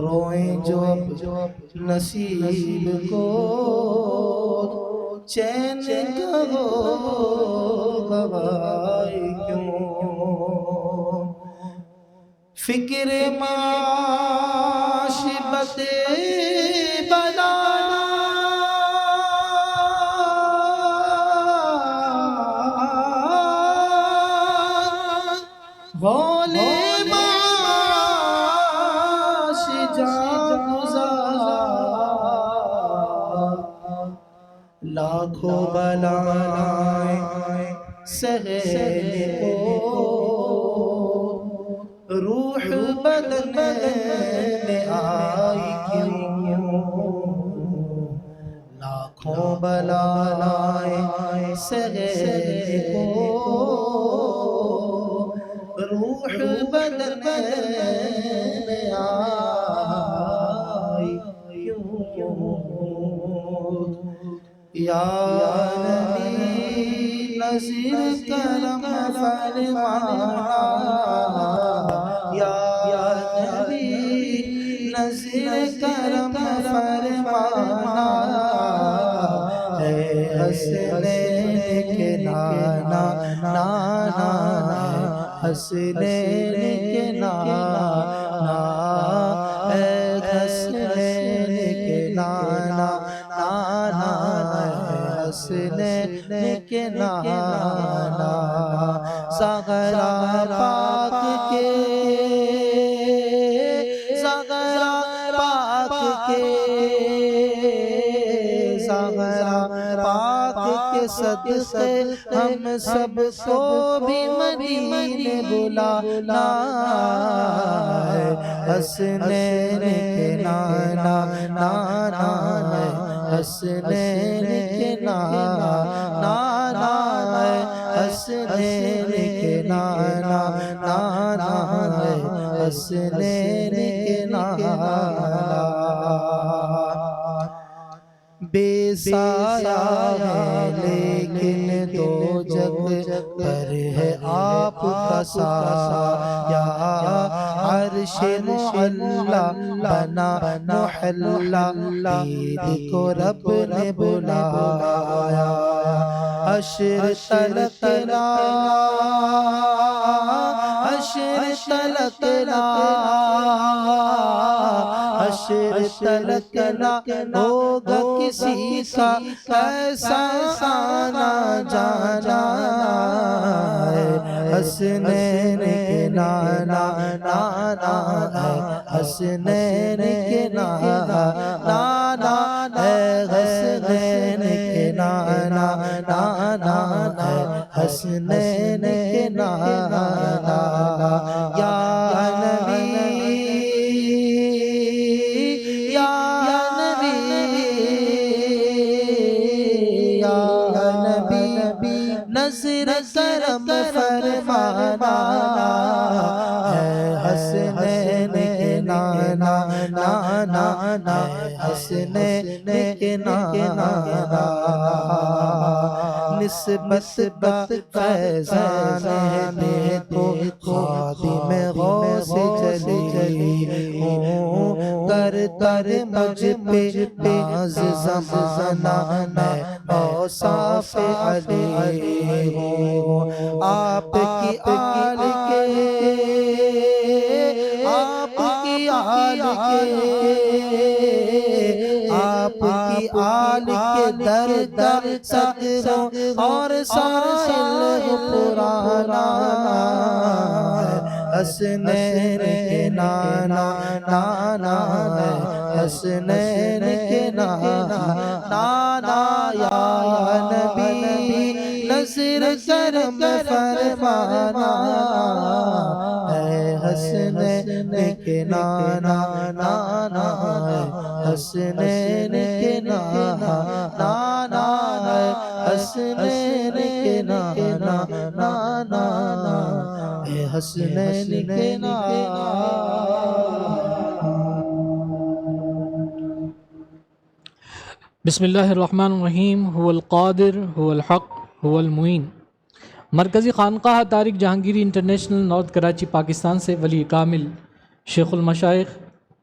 روئیں جو نصیب کو چین کہو گوائی کیوں فکر معاشبت بلا بولے معاش جان گزار لاکھوں بلائیں سہے کو روح بدن میں آئی کیوں لاکھوں بلائیں سہے کو روح بدن میں آئی کیوں یا نبی نظر کرم فرمانا یا نبی نظر کرم فرمانا اے حسنین کے نانا نانا حسنین کے نانا اے حسنین کے نانا نانا حسنین کے نانا زغرا پاک کے زغرا پاک کے زغرا پاک کے صدقے ہم سب کو بھی مدینے بلانا حسنین کے نانا نانا حسنین کے نانا نانا حسنین کے نانا نانا حسنین کے نانا بے سایہ ہے لیکن دو جگ پر ہے آپ کا سایہ عرش معلا بنا محلہ عید کو رب نے بلایا حشر تلک لا حشر تلک لا حشر تلک لا ہوگا کسی کا ایسا آنا جانا حسنین کے نانا نانا حسنین کے نانا نانا حسنین کے نانا نانا حسنین کے نانا یا نبی نظر کرم فرمانا ہے حسنین کے نانا نانا حسنین کے نانا نسبت فیضان میں تو خادم غوث جلی ہوں کر کر مجھ پہ ناز زمانہ میں اوصاف علی ہوں آپ کی آل کے آپ کی آل کے آپ کی آل کے درد صدروں اور سائل پرانا حسنین کے نانا نانا حسنین کے نانا نانا یا نبی نظر کرم فرمانا اے حسنین کے نانا نانا حسنین کے نانا نانا حسنین کے نانا نانا اے حسنین کے نانا بسم اللہ الرحمن الرحیم هو القادر هو الحق هو المعین۔ مرکزی خانقاہ طارق جہانگیری انٹرنیشنل نارتھ کراچی پاکستان سے ولی کامل شیخ المشائخ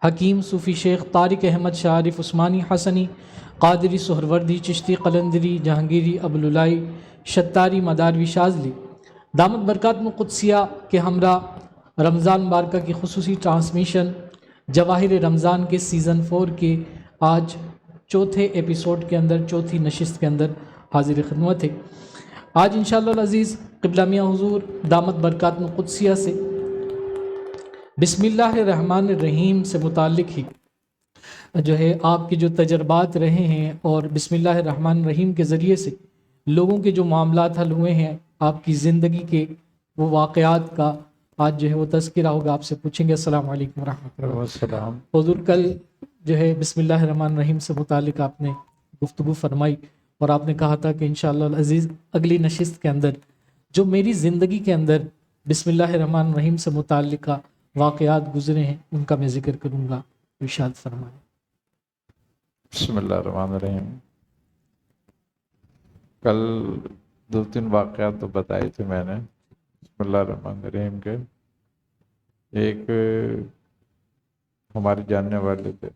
حکیم صوفی شیخ طارق احمد شاہ عارف عثمانی حسنی قادری سہروردی چشتی قلندری جہانگیری ابوالعلائی شتاری مداروی شاذلی دامت برکات قدسیہ کے ہمراہ رمضان مبارکہ کی خصوصی ٹرانسمیشن جواہر رمضان کے سیزن 4 کے آج چوتھے ایپیسوڈ کے اندر، چوتھی نشست کے اندر حاضر خدمت ہے۔ آج انشاءاللہ العزیز قبلہ میاں حضور دامت برکات قدسیہ سے بسم اللہ الرحمن الرحیم سے متعلق ہی جو ہے آپ کے جو تجربات رہے ہیں اور بسم اللہ الرحمن الرحیم کے ذریعے سے لوگوں کے جو معاملات حل ہوئے ہیں، آپ کی زندگی کے وہ واقعات کا آج جو ہے وہ تذکرہ ہوگا، آپ سے پوچھیں گے۔ السلام علیکم ورحمۃ اللہ۔ السلام۔ حضور کل جو ہے بسم اللہ الرحمن الرحیم سے متعلق آپ نے گفتگو فرمائی اور آپ نے کہا تھا کہ انشاءاللہ العزیز اگلی نشست کے اندر جو میری زندگی کے اندر بسم اللہ الرحمن الرحیم سے متعلقہ واقعات گزرے ہیں ان کا میں ذکر کروں گا، ارشاد فرمائیں۔ بسم اللہ الرحمن الرحیم۔ کل 2-3 واقعات تو بتائے تھے میں نے بسم اللہ الرحمن الرحیم کے۔ ایک ہمارے جاننے والے تھے،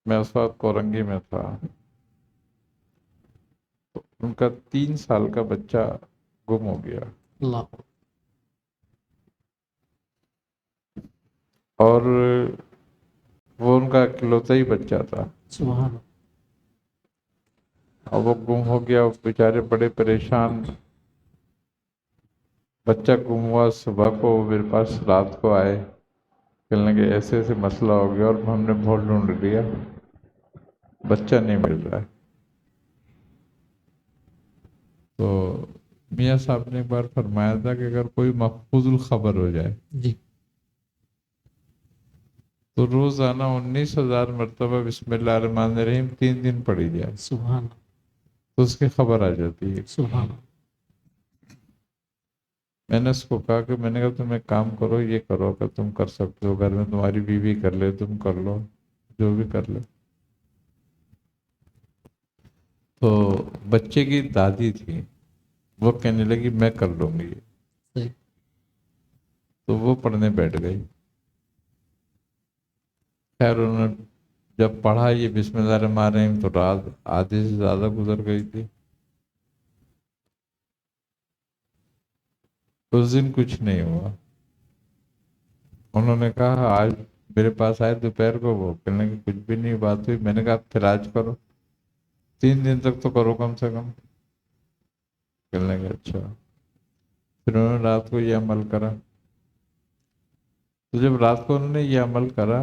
میں اس وقت کورنگی میں تھا، تو ان کا 3 سال کا بچہ گم ہو گیا اللہ، اور وہ ان کا اکلوتا ہی بچہ تھا، سبحان اللہ، اور وہ گم ہو گیا۔ وہ بیچارے بڑے پریشان، بچہ گم ہوا، صبح کو وہ میرے پاس رات کو آئے، کہنے کہ ایسے ایسے مسئلہ ہو گیا اور ہم نے بہت ڈھونڈ لیا، بچہ نہیں مل رہا ہے۔ تو میاں صاحب نے ایک بار فرمایا تھا کہ اگر کوئی محفوظ الخبر ہو جائے جی، تو روزانہ 19,000 مرتبہ بسم اللہ الرحمن الرحیم 3 دن پڑھی جائے سبحان اللہ، تو اس کی خبر آ جاتی ہے۔ سبحان اللہ، میں نے اس کو کہا کہ میں نے کہا تم ایک کام کرو، یہ کرو کہ تم کر سکتے ہو، گھر میں تمہاری بیوی کر لے، تم کر لو، جو بھی کر لے۔ تو بچے کی دادی تھی، وہ کہنے لگی میں کر لوں گی یہ، صحیح، تو وہ پڑھنے بیٹھ گئی۔ خیر انہوں نے جب پڑھا یہ بسم اللہ الرحمن الرحیم تو رات آدھے سے زیادہ گزر گئی تھی۔ اس دن کچھ نہیں ہوا۔ انہوں نے کہا آج میرے پاس آئے دوپہر کو، وہ کہنے کی کچھ بھی نہیں بات ہوئی۔ میں نے کہا پھر آج کرو، 3 دن تک تو کرو کم سے کم۔ کہنے کے اچھا۔ پھر انہوں نے رات کو یہ عمل کرا۔ تو جب رات کو انہوں نے یہ عمل کرا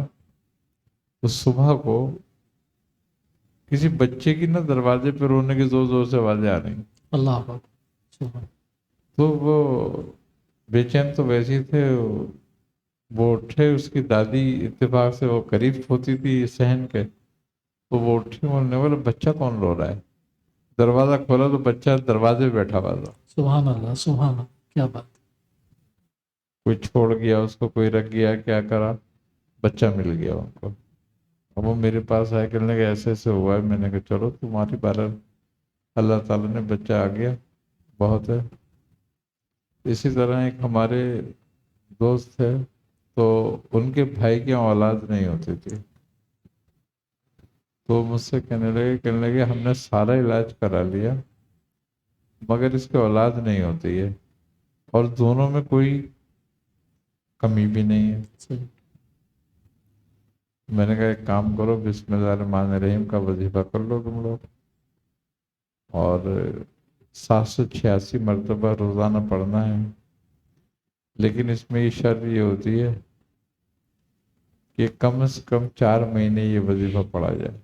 تو صبح کو کسی بچے کی نا دروازے پہ رونے کی زور زور سے آوازیں آ رہی، اللہ اکبر، سبحان، تو وہ بے چین تو ویسے ہی تھے۔ وہ اٹھے، اس کی دادی اتفاق سے وہ قریب ہوتی تھی صحن کے، تو وہ اٹھی، انہوں نے بولا بچہ کون رو رہا ہے؟ دروازہ کھولا تو بچہ دروازے پہ بیٹھا ہوا تھا۔ سبحان اللہ، سبحان اللہ، کیا بات، کوئی چھوڑ گیا اس کو، کوئی رکھ گیا، کیا کرا، بچہ مل گیا ان کو۔ اب وہ میرے پاس آئے، کہنے کہ ایسے ایسے ہوا ہے۔ میں نے کہا چلو تمہاری بارہ اللہ تعالیٰ نے بچہ آ گیا، بہت ہے۔ اسی طرح ایک ہمارے دوست تھے، تو ان کے بھائی کی اولاد نہیں ہوتی تھی، تو مجھ سے کہنے لگے ہم نے سارا علاج کرا لیا مگر اس کے اولاد نہیں ہوتی ہے، اور دونوں میں کوئی کمی بھی نہیں ہے۔ صحیح، میں نے کہا ایک کام کرو، بسم اللہ الرحمن الرحیم کا وظیفہ کر لو تم لوگ، اور 786 مرتبہ روزانہ پڑھنا ہے، لیکن اس میں یہ شرط یہ ہوتی ہے کہ کم از کم 4 مہینے یہ وظیفہ پڑھا جائے،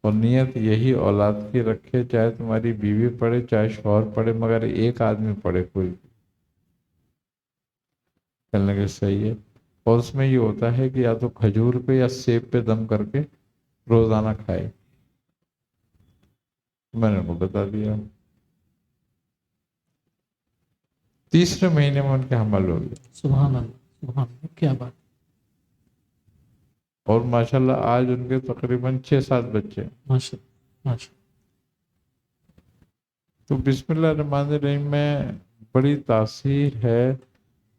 اور نیت یہی اولاد کی رکھے، چاہے تمہاری بیوی پڑھے چاہے شوہر پڑھے، مگر ایک آدمی پڑھے کوئی۔ کہنے لگے صحیح ہے، اور اس میں یہ ہوتا ہے کہ یا تو کھجور پہ یا سیب پہ دم کر کے روزانہ کھائے۔ میں نے ان کو بتا دیا۔ 3 مہینے میں ان کے حمل ہو گیا، سبحان اللہ، سبحان اللہ، کیا بات، اور ماشاءاللہ آج ان کے تقریباً 6-7 بچے ہیں۔ ماشاء اللہ، ماشاء تو بسم اللہ الرحمن الرحیم میں بڑی تاثیر ہے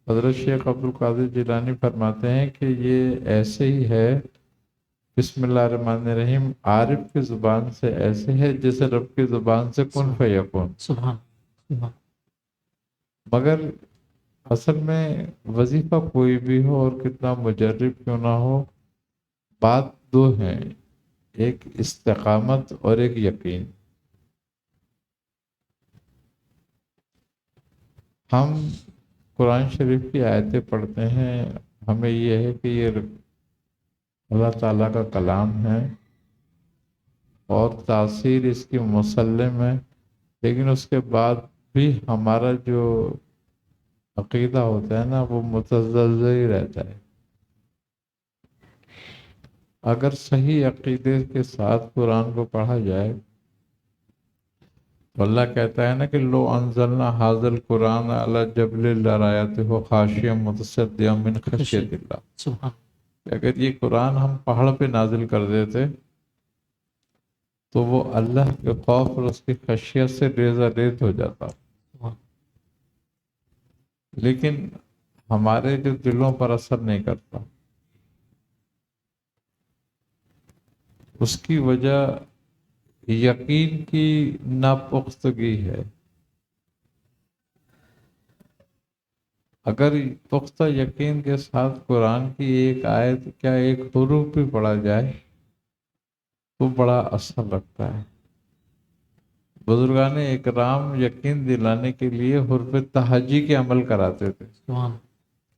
حضرت شیخ عبد القادر جیلانی فرماتے ہیں کہ یہ ایسے ہی ہے، بسم اللہ الرحمن الرحیم عارف کی زبان سے ایسے ہے جیسے رب کی زبان سے کن فیکون. سبحان سبحان مگر اصل میں وظیفہ کوئی بھی ہو اور کتنا مجرب کیوں نہ ہو، بات دو ہیں، ایک استقامت اور ایک یقین. ہم قرآن شریف کی آیتیں پڑھتے ہیں، ہمیں یہ ہے کہ یہ اللہ تعالیٰ کا کلام ہے اور تاثیر اس کی مسلم ہے، لیکن اس کے بعد بھی ہمارا جو عقیدہ ہوتا ہے نا وہ متزلزل ہی رہتا ہے. اگر صحیح عقیدے کے ساتھ قرآن کو پڑھا جائے تو اللہ کہتا ہے نا کہ لو انزلنا حاضر القرآن علی جبل لرایته خاشعا متصدعا من خشیت اللہ. سبحان کہ اگر یہ قرآن ہم پہاڑ پہ نازل کر دیتے تو وہ اللہ کے خوف اور اس کی خشیت سے ریزہ ریز ہو جاتا. سبحان لیکن ہمارے جو دلوں پر اثر نہیں کرتا، اس کی وجہ یقین کی ناپختگی ہے. اگر پختہ یقین کے ساتھ قرآن کی ایک آیت کیا ایک حروف بھی پڑھا جائے تو بڑا اثر لگتا ہے. بزرگان اکرام یقین دلانے کے لیے حرف تہجی کے عمل کراتے تھے سبحان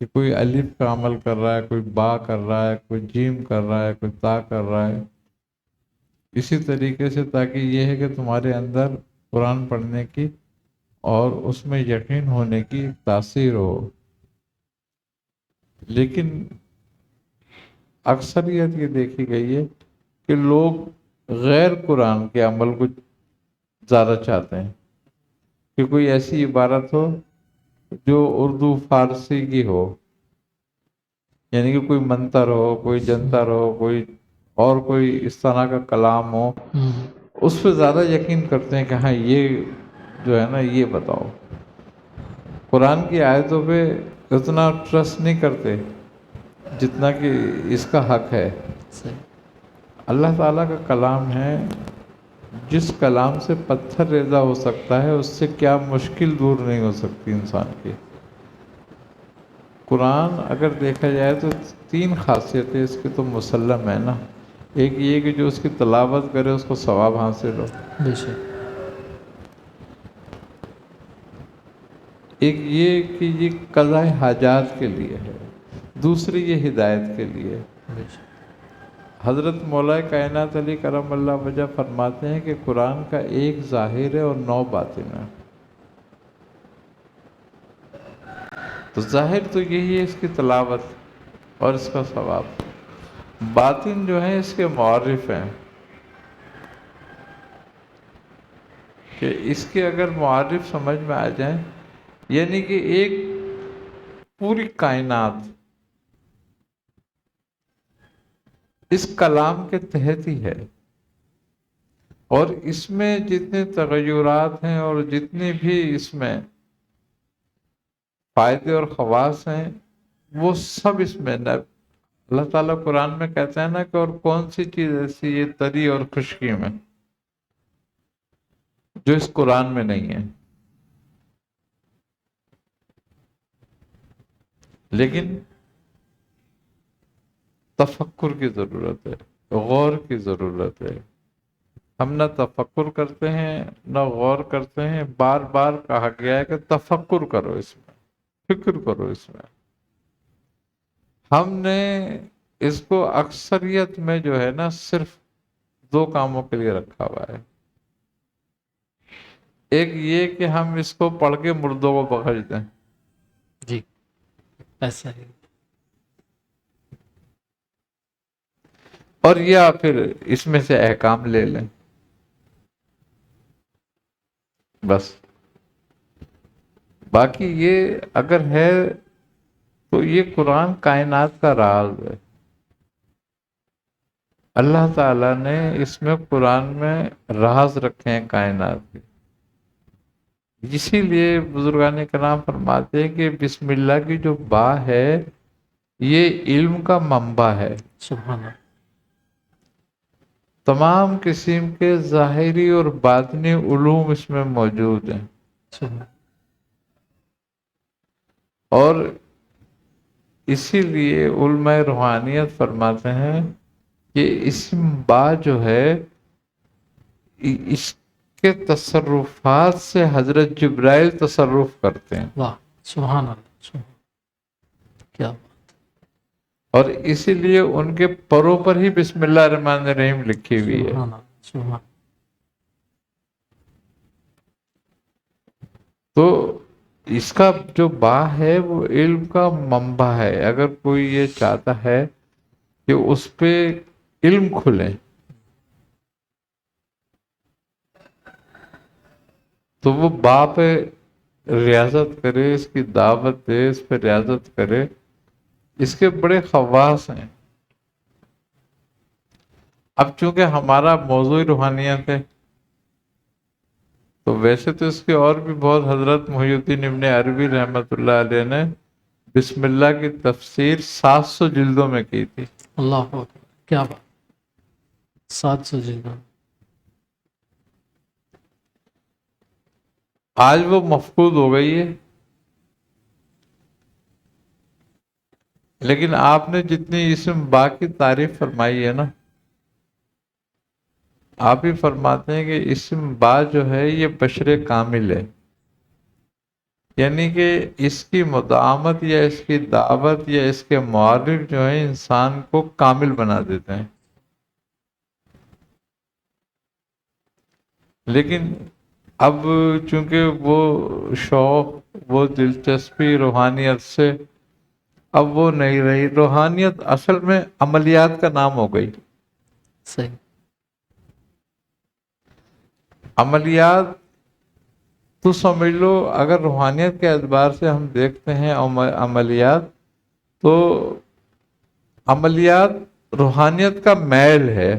کہ کوئی الف کا عمل کر رہا ہے، کوئی با کر رہا ہے، کوئی جیم کر رہا ہے، کوئی تا کر رہا ہے. اسی طریقے سے تاکہ یہ ہے کہ تمہارے اندر قرآن پڑھنے کی اور اس میں یقین ہونے کی تاثیر ہو. لیکن اکثریت یہ دیکھی گئی ہے کہ لوگ غیر قرآن کے عمل کو زیادہ چاہتے ہیں کہ کوئی ایسی عبارت ہو جو اردو فارسی کی ہو، یعنی کہ کوئی منتر ہو، کوئی جنتر ہو، کوئی اس طرح کا کلام ہو، اس پہ زیادہ یقین کرتے ہیں کہ ہاں یہ جو ہے نا یہ بتاؤ. قرآن کی آیتوں پہ اتنا ٹرسٹ نہیں کرتے جتنا کہ اس کا حق ہے. صحیح اللہ تعالیٰ کا کلام ہے، جس کلام سے پتھر ریزہ ہو سکتا ہے اس سے کیا مشکل دور نہیں ہو سکتی انسان کی. قرآن اگر دیکھا جائے تو 3 خاصیتیں اس کی تو مسلم ہے نا. ایک یہ کہ جو اس کی تلاوت کرے اس کو ثواب حاصل ہو، بے شک ایک یہ کہ یہ قضاء حاجات کے لیے ہے، دوسری یہ ہدایت کے لیے. بے شک حضرت مولا کائنات علی کرم اللہ وجہ فرماتے ہیں کہ قرآن کا ایک ظاہر ہے اور 9 باطن ہے. تو ظاہر تو یہی ہے اس کی تلاوت اور اس کا ثواب، باطن جو ہیں اس کے معرف ہیں کہ اس کے اگر معرف سمجھ میں آ جائیں، یعنی کہ ایک پوری کائنات اس کلام کے تحت ہی ہے، اور اس میں جتنے تغیرات ہیں اور جتنے بھی اس میں فائدے اور خواص ہیں وہ سب اس میں اللہ تعالیٰ قرآن میں کہتا ہے نا کہ اور کون سی چیز ایسی ہے تری اور خشکی میں جو اس قرآن میں نہیں ہے. لیکن تفکر کی ضرورت ہے، غور کی ضرورت ہے. ہم نہ تفکر کرتے ہیں نہ غور کرتے ہیں. بار بار کہا گیا ہے کہ تفکر کرو، اس میں فکر کرو. اس میں ہم نے اس کو اکثریت میں جو ہے نا صرف 2 کاموں کے لیے رکھا ہوا ہے. ایک یہ کہ ہم اس کو پڑھ کے مردوں کو بخش دیں، جی ایسا ہی اور یا پھر اس میں سے احکام لے لیں، بس. باقی یہ اگر ہے تو یہ قرآن کائنات کا راز ہے. اللہ تعالیٰ نے اس میں قرآن میں راز رکھے ہیں کائنات کے. اسی لیے بزرگان کرام فرماتے ہیں کہ بسم اللہ کی جو با ہے یہ علم کا منبع ہے. سبحان اللہ. تمام قسم کے ظاہری اور باطنی علوم اس میں موجود ہیں. سبحان. اور اسی لیے علماء روحانیت فرماتے ہیں کہ اسم با جو ہے اس کے تصرفات سے حضرت جبرائیل تصرف کرتے ہیں. واہ سبحان اللہ. سبحان. کیا اور اسی لیے ان کے پروں پر ہی بسم اللہ الرحمن الرحیم لکھی ہوئی ہے. سبحان اللہ. سبحان. تو اس کا جو با ہے وہ علم کا منبع ہے. اگر کوئی یہ چاہتا ہے کہ اس پہ علم کھلے تو وہ با پہ ریاضت کرے، اس کی دعوت دے، اس پہ ریاضت کرے. اس کے بڑے خواص ہیں. اب چونکہ ہمارا موضوع روحانیت ہے تو ویسے تو اس کے اور بھی بہت، حضرت محی الدین ابن عربی رحمۃ اللہ علیہ نے بسم اللہ کی تفسیر 700 جلدوں میں کی تھی. اللہ اکبر. کیا بات. 700 جلد. آج وہ مفقود ہو گئی ہے، لیکن آپ نے جتنی اسم با کی تعریف فرمائی ہے نا، آپ ہی فرماتے ہیں کہ اسم با جو ہے یہ بشر کامل ہے. یعنی کہ اس کی مداومت یا اس کی دعوت یا اس کے معارف جو ہیں انسان کو کامل بنا دیتے ہیں. لیکن اب چونکہ وہ شوق، وہ دلچسپی روحانیت سے اب وہ نہیں رہی. روحانیت اصل میں عملیات کا نام ہو گئی. صحیح. عملیات تو سمجھ لو، اگر روحانیت کے اعتبار سے ہم دیکھتے ہیں عملیات، تو عملیات روحانیت کا میل ہے.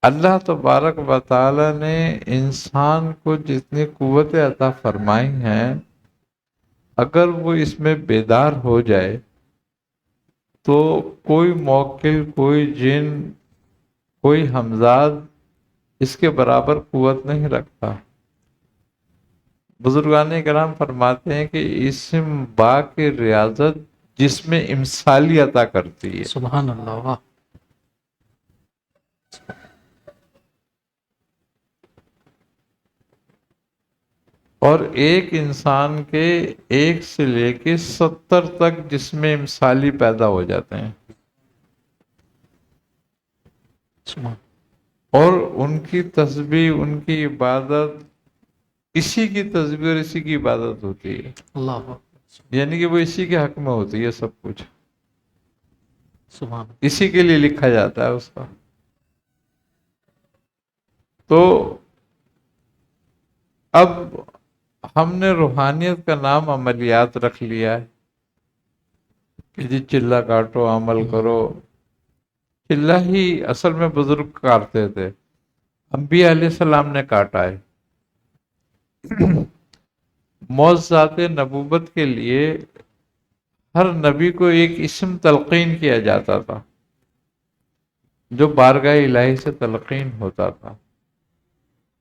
اللہ تبارک و تعالی نے انسان کو جتنی قوت عطا فرمائی ہیں، اگر وہ اس میں بیدار ہو جائے تو کوئی موکل، کوئی جن، کوئی ہمزاد اس کے برابر قوت نہیں رکھتا. بزرگان کرام فرماتے ہیں کہ اسم با کی ریاضت جس میں امثالی عطا کرتی ہے. سبحان اللہ. واہ. اور ایک انسان کے 1 سے لے کے 70 تک جس میں امثالی پیدا ہو جاتے ہیں، سبحان. اور ان کی تسبیح، ان کی عبادت اسی کی تسبیح اور اسی کی عبادت ہوتی ہے. اللہ اکبر. یعنی کہ وہ اسی کے حق میں ہوتی ہے سب کچھ، سبحان. اسی کے لیے لکھا جاتا ہے اس کا. تو اب ہم نے روحانیت کا نام عملیات رکھ لیا ہے کہ جی چلہ کاٹو، عمل کرو. چلہ ہی اصل میں بزرگ کاٹتے تھے، انبیاء علیہ السلام نے کاٹا ہے. معجزات نبوت کے لیے ہر نبی کو ایک اسم تلقین کیا جاتا تھا جو بارگاہ الہی سے تلقین ہوتا تھا،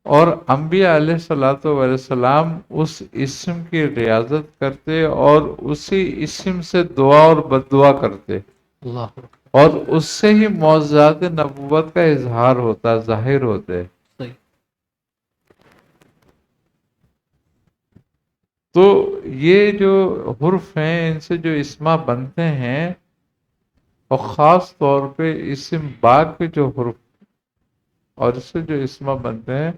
اور انبیاء علیہ الصلوۃ والسلام اس اسم کی ریاضت کرتے اور اسی اسم سے دعا اور بد دعا کرتے، اللہ اکبر. اور اس سے ہی معجزات نبوت کا اظہار ہوتا، ظاہر ہوتے. صحیح. تو یہ جو حرف ہیں ان سے جو اسما بنتے ہیں، اور خاص طور پہ اسم با کے جو حرف اور اس سے جو اسما بنتے ہیں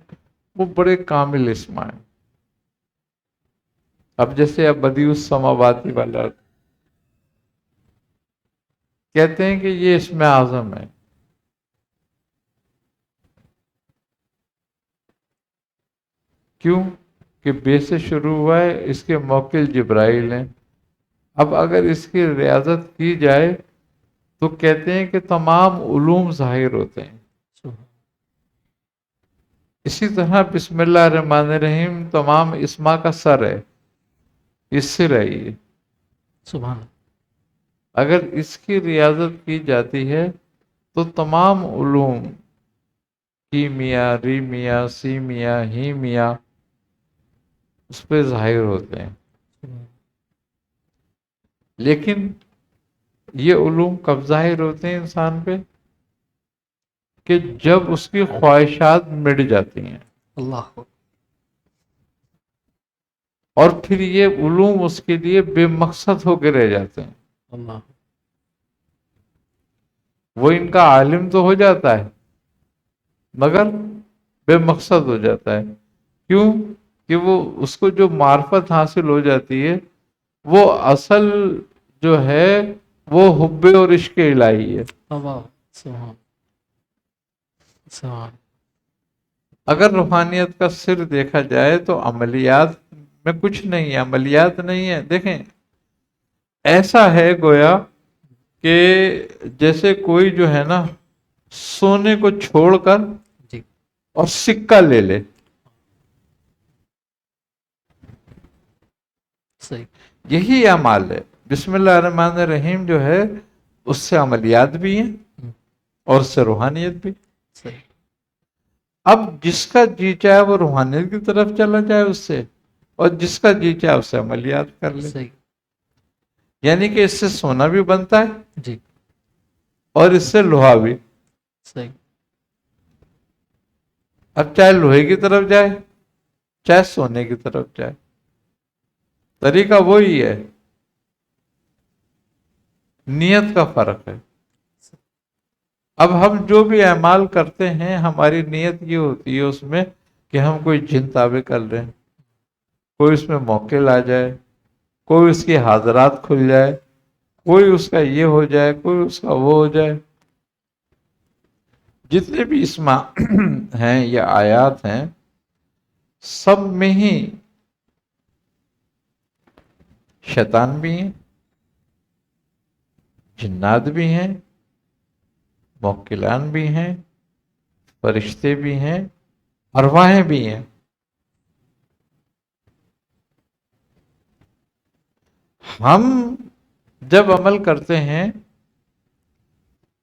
وہ بڑے کامل اسما ہیں. اب جیسے اب بدیع السماواتی والا کہتے ہیں کہ یہ اسم اعظم ہے. کیوں کہ بے سے شروع ہوا ہے، اس کے موکل جبرائیل ہیں. اب اگر اس کی ریاضت کی جائے تو کہتے ہیں کہ تمام علوم ظاہر ہوتے ہیں. اسی طرح بسم اللہ الرحمن الرحیم تمام اسما کا سر ہے، اس سے رہی. سبحان. اگر اس کی ریاضت کی جاتی ہے تو تمام علوم کیمیا، ریمیا، سیمیا، ہیمیا اس پہ ظاہر ہوتے ہیں. لیکن یہ علوم کب ظاہر ہوتے ہیں انسان پہ؟ کہ جب اس کی خواہشات مٹ جاتی ہیں، اللہ. اور پھر یہ علوم اس کے لیے بے مقصد ہو کے رہ جاتے ہیں. اللہ. وہ ان کا عالم تو ہو جاتا ہے مگر بے مقصد ہو جاتا ہے. کیوں؟ کہ وہ اس کو جو معرفت حاصل ہو جاتی ہے وہ اصل جو ہے وہ حب اور عشق الہی ہے. اللہ. سبحان. سبحان. اگر روحانیت کا سر دیکھا جائے تو عملیات میں کچھ نہیں ہے، عملیات نہیں ہے. دیکھیں ایسا ہے گویا کہ جیسے کوئی جو ہے نا سونے کو چھوڑ کر جی. اور سکہ لے لے. صحیح. یہی اعمال ہے. بسم اللہ الرحمن الرحیم جو ہے اس سے عملیات بھی ہیں اور اس سے روحانیت بھی. صحیح. اب جس کا جی چاہے وہ روحانیت کی طرف چلا جائے اس سے، اور جس کا جی چاہے اس سے عملیات کر لے. صحیح. یعنی کہ اس سے سونا بھی بنتا ہے جی. اور اس سے لوہا بھی. صحیح. اب چاہے لوہے کی طرف جائے چاہے سونے کی طرف جائے، طریقہ وہی ہے، نیت کا فرق ہے. اب ہم جو بھی اعمال کرتے ہیں ہماری نیت یہ ہوتی ہے اس میں کہ ہم کوئی جن تابع کر لیں، کوئی اس میں موقع آ جائے، کوئی اس کی حاضرات کھل جائے، کوئی اس کا یہ ہو جائے، کوئی اس کا وہ ہو جائے. جتنے بھی اسما ہیں یا آیات ہیں سب میں ہی شیطان بھی ہیں، جنات بھی ہیں، موکلان بھی ہیں، فرشتے بھی ہیں، ارواحیں بھی ہیں. ہم جب عمل کرتے ہیں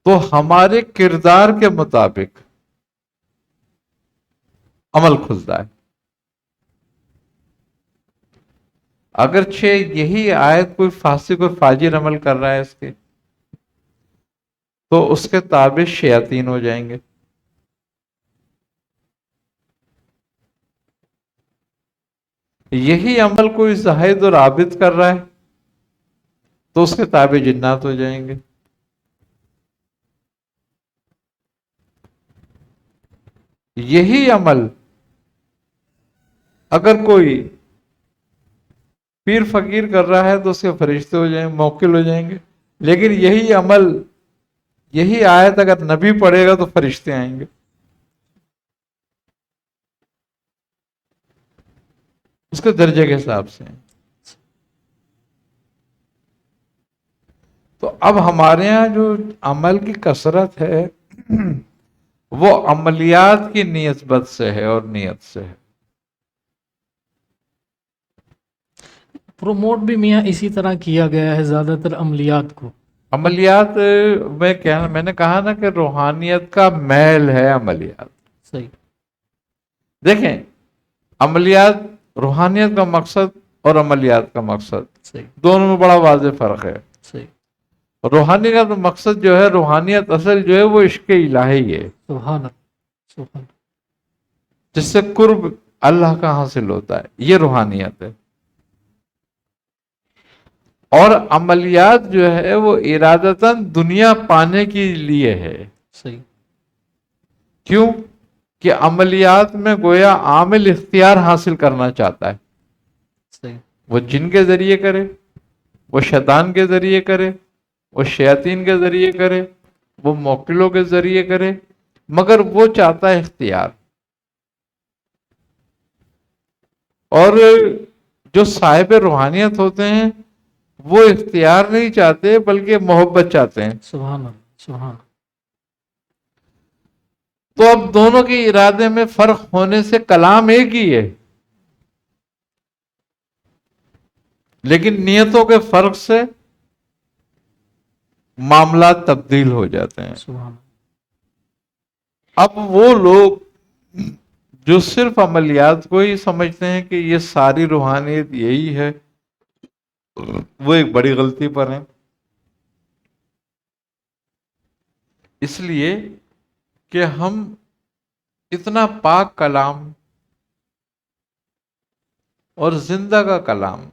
تو ہمارے کردار کے مطابق عمل کھلتا ہے. اگرچہ یہی آیت کوئی فاسق اور فاجر عمل کر رہا ہے اس کے تو اس کے تابع شیاطین ہو جائیں گے. یہی عمل کوئی زاہد اور عابد کر رہا ہے تو اس کے تابع جنات ہو جائیں گے. یہی عمل اگر کوئی پیر فقیر کر رہا ہے تو اس کے فرشتے ہو جائیں گے، موکل ہو جائیں گے. لیکن یہی عمل، یہی آیت اگر نبی پڑھے گا تو فرشتے آئیں گے. اس کے درجے کے حساب سے. تو اب ہمارے یہاں جو عمل کی کثرت ہے وہ عملیات کی نسبت سے ہے اور نیت سے ہے. پروموٹ بھی میاں اسی طرح کیا گیا ہے زیادہ تر عملیات کو. عملیات میں نے کہا نا کہ روحانیت کا میل ہے عملیات. صحیح. دیکھیں عملیات، روحانیت کا مقصد اور عملیات کا مقصد صحیح. دونوں میں بڑا واضح فرق ہے. صحیح. روحانیت کا مقصد جو ہے، روحانیت اصل جو ہے وہ عشق الہی ہے. سبحان اللہ. سبحان. جس سے قرب اللہ کا حاصل ہوتا ہے، یہ روحانیت ہے. اور عملیات جو ہے وہ ارادتاً دنیا پانے کے لیے ہے. صحیح. کیوں کہ عملیات میں گویا عامل اختیار حاصل کرنا چاہتا ہے. صحیح. وہ جن کے ذریعے کرے، وہ شیطان کے ذریعے کرے، وہ شیاطین کے ذریعے کرے، وہ موکلوں کے ذریعے کرے، مگر وہ چاہتا ہے اختیار. اور جو صاحب روحانیت ہوتے ہیں وہ اختیار نہیں چاہتے بلکہ محبت چاہتے ہیں. سبحان اللہ سبحان اللہ. تو اب دونوں کے ارادے میں فرق ہونے سے کلام ایک ہی ہے، لیکن نیتوں کے فرق سے معاملات تبدیل ہو جاتے ہیں. سبحان اللہ. اب وہ لوگ جو صرف عملیات کو ہی سمجھتے ہیں کہ یہ ساری روحانیت یہی ہے، وہ ایک بڑی غلطی پر ہیں. اس لیے کہ ہم اتنا پاک کلام اور زندہ کا کلام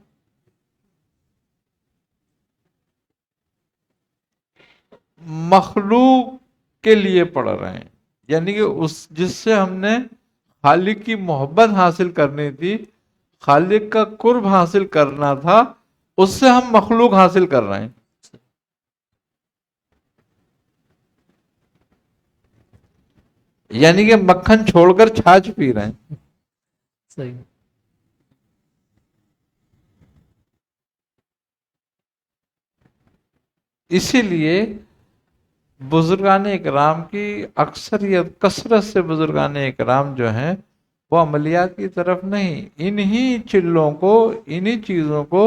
مخلوق کے لیے پڑھ رہے ہیں، یعنی کہ اس جس سے ہم نے خالق کی محبت حاصل کرنی تھی، خالق کا قرب حاصل کرنا تھا، اس سے ہم مخلوق حاصل کر رہے ہیں. یعنی کہ مکھن چھوڑ کر چھاچھ پی رہے ہیں. صحیح. اسی لیے بزرگان اکرام کی اکثریت، کثرت سے بزرگان اکرام جو ہیں وہ عملیات کی طرف نہیں، انہی چلوں کو، انہی چیزوں کو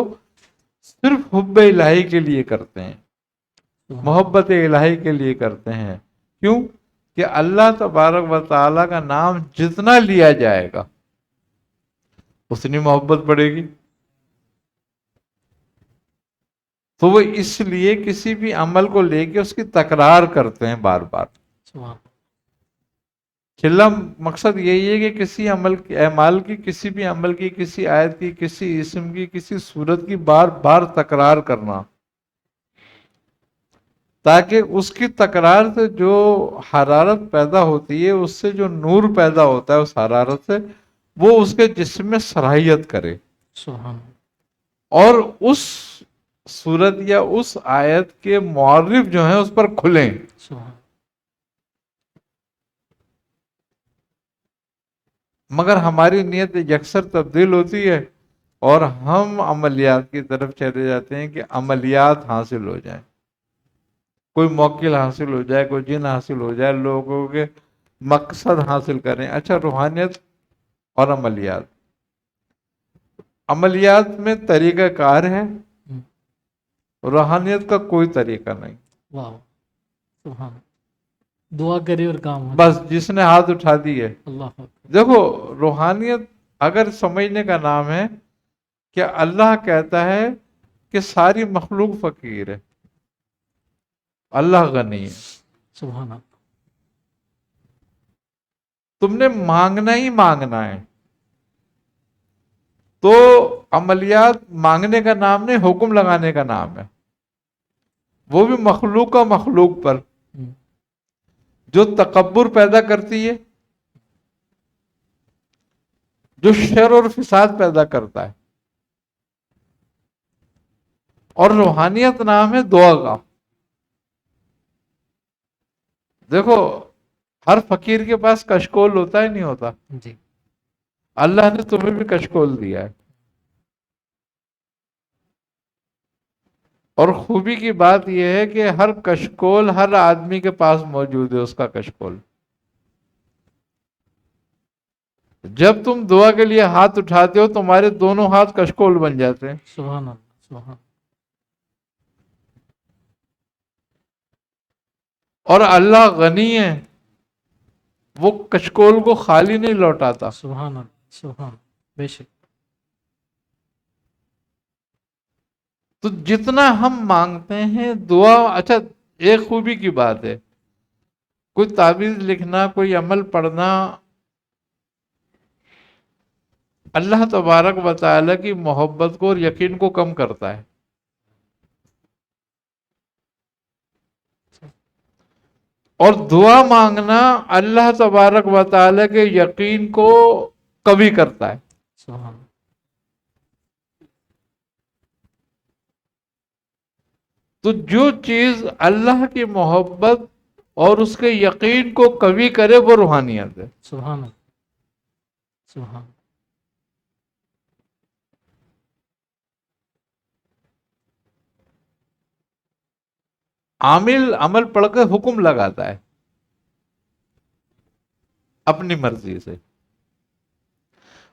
صرف حب الہی کے لیے کرتے ہیں، محبت الہی کے لیے کرتے ہیں. کیوں؟ کہ اللہ تبارک و تعالیٰ کا نام جتنا لیا جائے گا اتنی محبت بڑھے گی. تو وہ اس لیے کسی بھی عمل کو لے کے اس کی تکرار کرتے ہیں بار بار. چلا مقصد یہی ہے کہ کسی عمل کی، اعمال کی، کسی بھی عمل کی، کسی آیت کی، کسی اسم کی، کسی صورت کی بار بار تکرار کرنا، تاکہ اس کی تکرار سے جو حرارت پیدا ہوتی ہے، اس سے جو نور پیدا ہوتا ہے اس حرارت سے، وہ اس کے جسم میں صلاحیت کرے اور اس صورت یا اس آیت کے معرف جو ہیں اس پر کھلیں. مگر ہماری نیت یکسر تبدیل ہوتی ہے اور ہم عملیات کی طرف چلے جاتے ہیں کہ عملیات حاصل ہو جائیں، کوئی موکل حاصل ہو جائے، کوئی جن حاصل ہو جائے، لوگوں کے مقصد حاصل کریں. اچھا، روحانیت اور عملیات، عملیات میں طریقہ کار ہے، روحانیت کا کوئی طریقہ نہیں. واہ سبحان. دعا کرے اور کام ہو بس جس نے ہاتھ اٹھا دی ہے. اللہ. دیکھو، روحانیت اگر سمجھنے کا نام ہے کہ اللہ کہتا ہے کہ ساری مخلوق فقیر ہے، اللہ غنی ہے، سبحان اللہ. تم نے مانگنا ہی مانگنا ہے. تو عملیات مانگنے کا نام نہیں، حکم لگانے کا نام ہے، وہ بھی مخلوق کا مخلوق پر، جو تکبر پیدا کرتی ہے، جو شر اور فساد پیدا کرتا ہے. اور روحانیت نام ہے دعا کا. دیکھو، ہر فقیر کے پاس کشکول ہوتا ہے نہیں ہوتا؟ جی. اللہ نے تمہیں بھی کشکول دیا ہے. اور خوبی کی بات یہ ہے کہ ہر کشکول ہر آدمی کے پاس موجود ہے، اس کا کشکول. جب تم دعا کے لیے ہاتھ اٹھاتے ہو تمہارے دونوں ہاتھ کشکول بن جاتے ہیں. سبحان اللہ سبحان. اور اللہ غنی ہے، وہ کشکول کو خالی نہیں لوٹاتا. سبحان اللہ سبحان. بے شک. تو جتنا ہم مانگتے ہیں دعا، اچھا ایک خوبی کی بات ہے، کوئی تعویذ لکھنا، کوئی عمل پڑھنا، اللہ تبارک و تعالیٰ کی محبت کو اور یقین کو کم کرتا ہے. اور دعا مانگنا اللہ تبارک و تعالیٰ کے یقین کو قوی کرتا ہے. سبحان. تو جو چیز اللہ کی محبت اور اس کے یقین کو قوی کرے وہ روحانیت ہے. سبحان عامل عمل پڑھ کے حکم لگاتا ہے اپنی مرضی سے،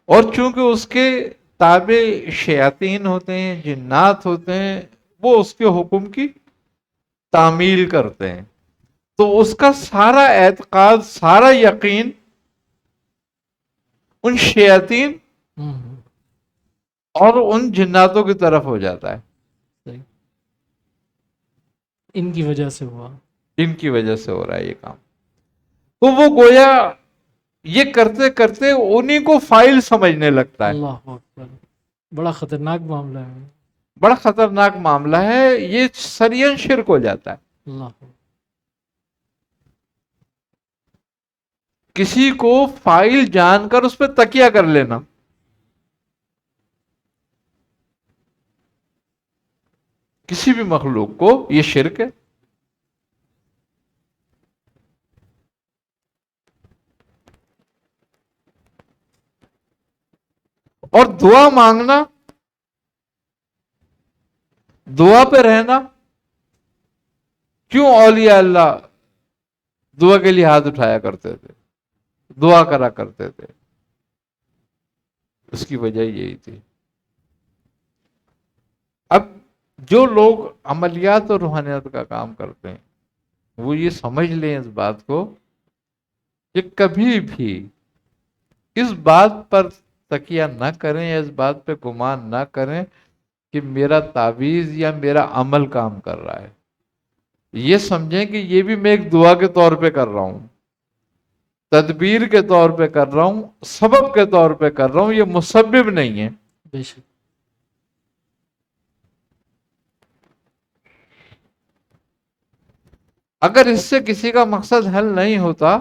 اور چونکہ اس کے تابع شیاطین ہوتے ہیں، جنات ہوتے ہیں، وہ اس کے حکم کی تعمیل کرتے ہیں، تو اس کا سارا اعتقاد، سارا یقین ان شیاطین اور ان جناتوں کی طرف ہو جاتا ہے، صحیح، ان کی وجہ سے ہوا، ان کی وجہ سے ہو رہا ہے یہ کام۔ تو وہ گویا یہ کرتے کرتے انہی کو فائل سمجھنے لگتا ہے۔ اللہ اکبر، بڑا خطرناک معاملہ ہے۔ بڑا خطرناک معاملہ ہے، یہ سرین شرک ہو جاتا ہے۔ اللہ اکبر، کسی کو فائل جان کر اس پہ تکیہ کر لینا، کسی بھی مخلوق کو، یہ شرک ہے۔ اور دعا مانگنا، دعا پہ رہنا، کیوں اولیاء اللہ دعا کے لیے ہاتھ اٹھایا کرتے تھے، دعا کرا کرتے تھے؟ اس کی وجہ یہی تھی۔ اب جو لوگ عملیات اور روحانیات کا کام کرتے ہیں وہ یہ سمجھ لیں اس بات کو کہ کبھی بھی اس بات پر تکیہ نہ کریں یا اس بات پہ گمان نہ کریں کہ میرا تعویذ یا میرا عمل کام کر رہا ہے۔ یہ سمجھیں کہ یہ بھی میں ایک دعا کے طور پہ کر رہا ہوں، تدبیر کے طور پہ کر رہا ہوں، سبب کے طور پہ کر رہا ہوں، یہ مسبب نہیں ہے۔ بے شک، اگر اس سے کسی کا مقصد حل نہیں ہوتا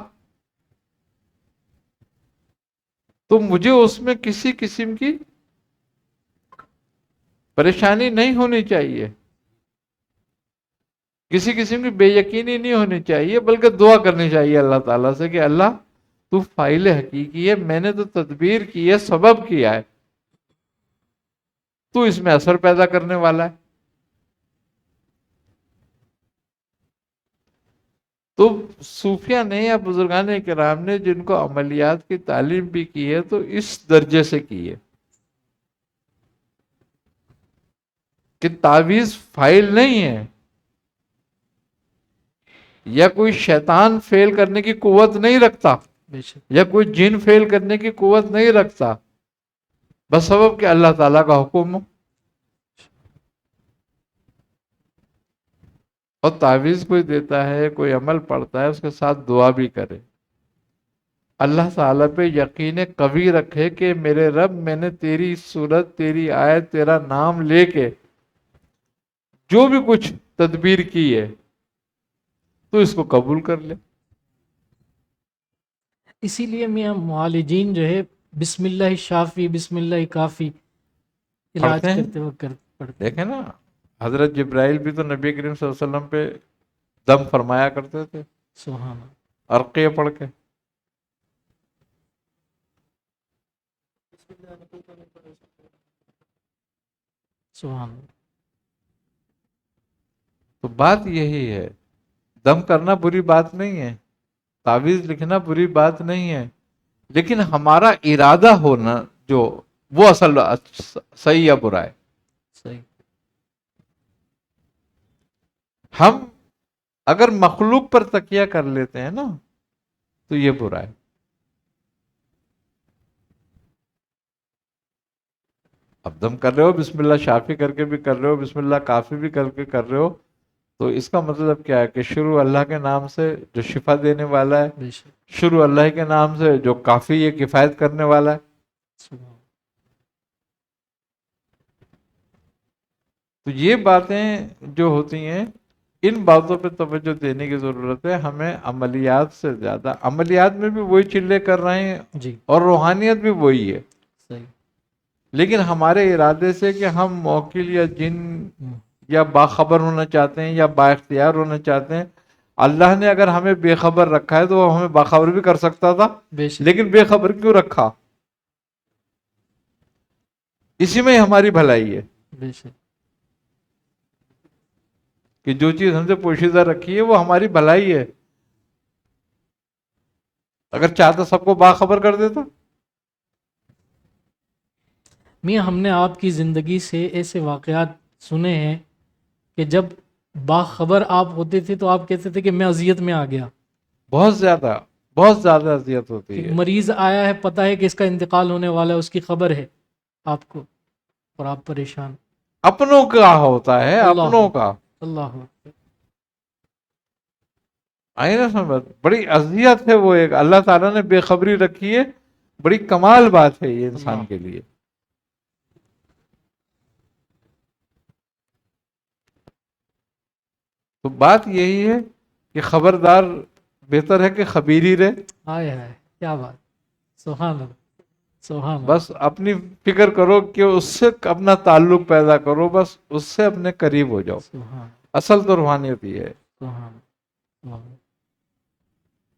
تو مجھے اس میں کسی قسم کی پریشانی نہیں ہونی چاہیے، کسی قسم کی بے یقینی نہیں ہونی چاہیے، بلکہ دعا کرنی چاہیے اللہ تعالیٰ سے کہ اللہ تو فاعل حقیقی ہے، میں نے تو تدبیر کی ہے، سبب کیا ہے، تو اس میں اثر پیدا کرنے والا ہے۔ تو صوفیہ نے یا بزرگان کرام نے جن کو عملیات کی تعلیم بھی کی ہے تو اس درجے سے کی ہے کہ تعویذ فائل نہیں ہے یا کوئی شیطان فیل کرنے کی قوت نہیں رکھتا بے شک، یا کوئی جن فیل کرنے کی قوت نہیں رکھتا، بس سبب کہ اللہ تعالیٰ کا حکم ہو۔ اور تعویذ کوئی دیتا ہے، کوئی عمل پڑھتا ہے، اس کے ساتھ دعا بھی کرے، اللہ تعالیٰ پہ یقین قوی رکھے کہ میرے رب، میں نے تیری صورت، تیری آیت، تیرا نام لے کے جو بھی کچھ تدبیر کی ہے تو اس کو قبول کر لے۔ اسی لیے میاں معالجین جو ہے بسم اللہ شافی بسم اللہ کافی علاج پڑھتے ہیں۔ کرتے وقت پڑھتے ہیں۔ دیکھیں نا، حضرت جبرائیل بھی تو نبی کریم صلی اللہ علیہ وسلم پہ دم فرمایا کرتے تھے سبحان اللہ، ارقیہ پڑھ کے۔ سبحان اللہ، تو بات یہی ہے، دم کرنا بری بات نہیں ہے، تعویذ لکھنا بری بات نہیں ہے، لیکن ہمارا ارادہ ہونا جو وہ اصل صحیح یا برا ہے۔ صحیح، ہم اگر مخلوق پر تکیہ کر لیتے ہیں نا تو یہ برا ہے۔ اب دم کر رہے ہو، بسم اللہ شافی کر کے بھی کر رہے ہو، بسم اللہ کافی بھی کر کے کر رہے ہو، تو اس کا مطلب کیا ہے کہ شروع اللہ کے نام سے جو شفا دینے والا ہے، بے شک، شروع اللہ کے نام سے جو کافی ہے، کفایت کرنے والا ہے۔ سبحان اللہ، تو یہ باتیں جو ہوتی ہیں، ان باتوں پہ توجہ دینے کی ضرورت ہے ہمیں۔ عملیات سے زیادہ، عملیات میں بھی وہی چلے کر رہے ہیں جی، اور روحانیت بھی وہی ہے، صحیح، لیکن ہمارے ارادے سے کہ ہم موکل یا جن یا باخبر ہونا چاہتے ہیں یا با اختیار ہونا چاہتے ہیں، اللہ نے اگر ہمیں بے خبر رکھا ہے تو وہ ہمیں باخبر بھی کر سکتا تھا، بے شک، لیکن بے خبر کیوں رکھا؟ اسی میں ہماری بھلائی ہے۔ بے شک، کہ جو چیز ہم سے پوشیدہ رکھی ہے وہ ہماری بھلائی ہے. اگر چاہتا سب کو باخبر کر دیتا. میاں ہم نے آپ کی زندگی سے ایسے واقعات سنے ہیں کہ جب باخبر آپ ہوتے تھے تو آپ کہتے تھے کہ میں اذیت میں آ گیا. بہت زیادہ اذیت ہوتی ایک ہے. مریض آیا ہے، پتہ ہے کہ اس کا انتقال ہونے والا ہے، اس کی خبر ہے آپ کو، اور آپ پریشان. اپنوں کا ہوتا ہے، اللہ اپنوں کا. اللہ آئی نا سمجھ؟ بڑی اذیت ہے وہ. ایک اللہ تعالیٰ نے بے خبری رکھی ہے، بڑی کمال بات ہے یہ انسان اللہ. کے لیے. تو بات یہی ہے کہ خبردار بہتر ہے کہ خبیر ہی رہے. ہائے ہائے کیا بات. سبحان اللہ سبحان اللہ. بس اپنی فکر کرو کہ اس سے اپنا تعلق پیدا کرو، بس اس سے اپنے قریب ہو جاؤ. سبحان اصل تو روحانیت ہی ہے. سبحان اللہ.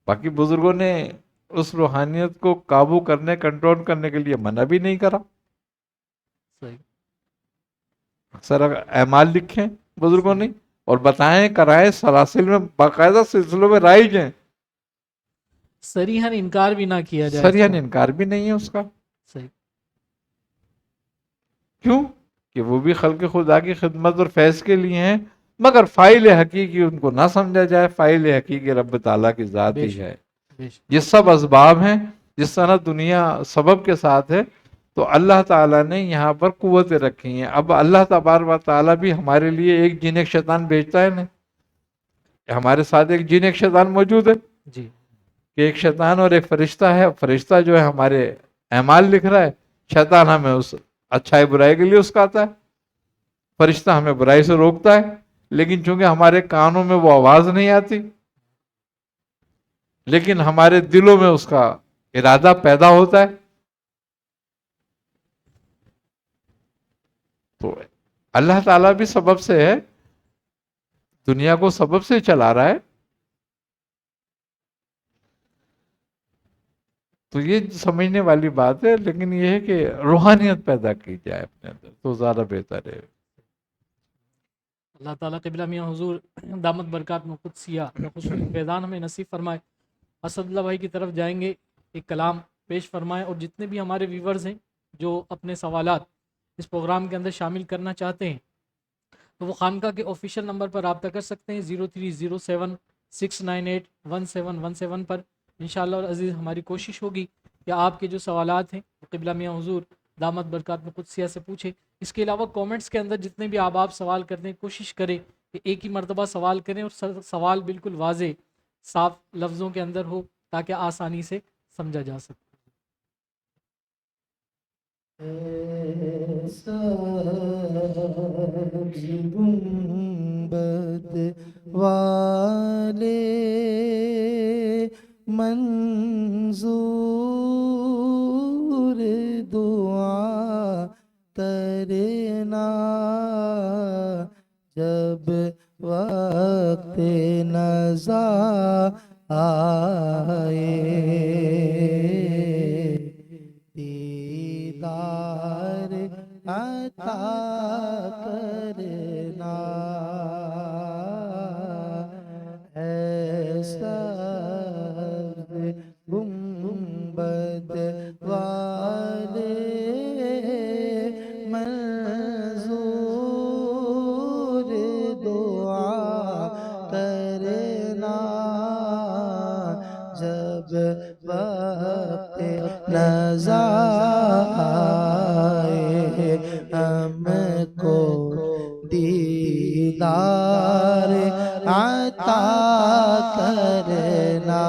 باقی بزرگوں نے اس روحانیت کو قابو کرنے، کنٹرول کرنے کے لیے منع بھی نہیں کرا. صحیح. اکثر اعمال لکھیں بزرگوں نے اور بتائیں، کرائیں، سلاسل میں باقاعدہ سلسلوں میں رائج ہیں. صریحاً انکار بھی نہ کیا جائے. سریحاً انکار بھی نہیں ہے اس کا. صحیح. کیوں کہ وہ بھی خلق خدا کی خدمت اور فیض کے لیے ہیں، مگر فاعل حقیقی ان کو نہ سمجھا جائے. فاعل حقیقی رب تعالیٰ کی ذات بے ہی شک ہے. بے شک. یہ سب اسباب ہیں. جس طرح دنیا سبب کے ساتھ ہے تو اللہ تعالیٰ نے یہاں پر قوتیں رکھی ہیں. اب اللہ تبارک و تعالیٰ بھی ہمارے لیے ایک جن ایک شیطان بھیجتا ہے نا. ہمارے ساتھ ایک جن ایک شیطان موجود ہے جی. کہ ایک شیطان اور ایک فرشتہ ہے. فرشتہ جو ہے ہمارے اعمال لکھ رہا ہے، شیطان ہمیں اس اچھائی برائی کے لیے اسکاتا ہے. فرشتہ ہمیں برائی سے روکتا ہے، لیکن چونکہ ہمارے کانوں میں وہ آواز نہیں آتی، لیکن ہمارے دلوں میں اس کا ارادہ پیدا ہوتا ہے. تو اللہ تعالیٰ بھی سبب سے ہے، دنیا کو سبب سے چلا رہا ہے. تو یہ سمجھنے والی بات ہے. لیکن یہ ہے کہ روحانیت پیدا کی جائے اپنے اندر تو زیادہ بہتر ہے. اللہ تعالیٰ قبلہ میاں حضور دامت برکات میں قدسیہ خصوصی فیضان ہمیں نصیب فرمائے. اسد اللہ بھائی کی طرف جائیں گے، ایک کلام پیش فرمائے، اور جتنے بھی ہمارے ویورز ہیں جو اپنے سوالات اس پروگرام کے اندر شامل کرنا چاہتے ہیں تو وہ خانقاہ کے آفیشیل نمبر پر رابطہ کر سکتے ہیں 0307-698-1717 پر. انشاءاللہ اور عزیز ہماری کوشش ہوگی کہ آپ کے جو سوالات ہیں وہ قبلہ میاں حضور دامت برکات میں قدسیہ سے پوچھیں. اس کے علاوہ کومنٹس کے اندر جتنے بھی آپ سوال کرتے ہیں کوشش کریں کہ ایک ہی مرتبہ سوال کریں اور سوال بالکل واضح صاف لفظوں کے اندر ہو تاکہ آسانی سے سمجھا جا سکے. سبز گنبد والے منظور دعا کرنا جب وقت نزا آئے دیدار عطا کرنا ایسا گنبد والے منظور دعا کرنا جب وقت نزا آئے ہم کو دیدار عطا کرنا.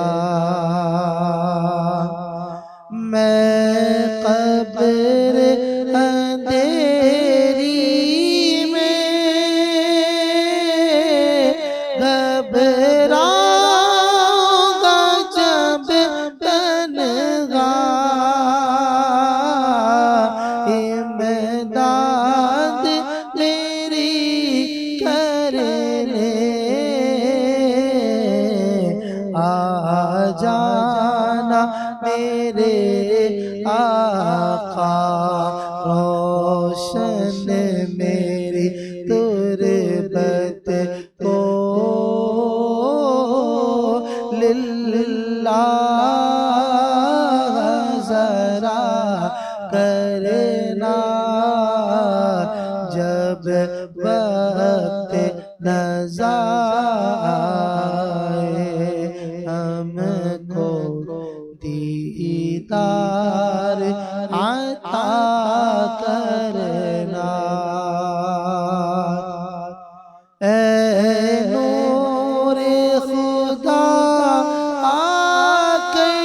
میں قبر اندھیری میں گھبراؤں گا جب تنہا امداد میری کرنے آ جانا میرے آقا روشن میری تربت کو جب وقت نزا آئے ہم کو دیدار عطا کرنا اے نور خدا آ کر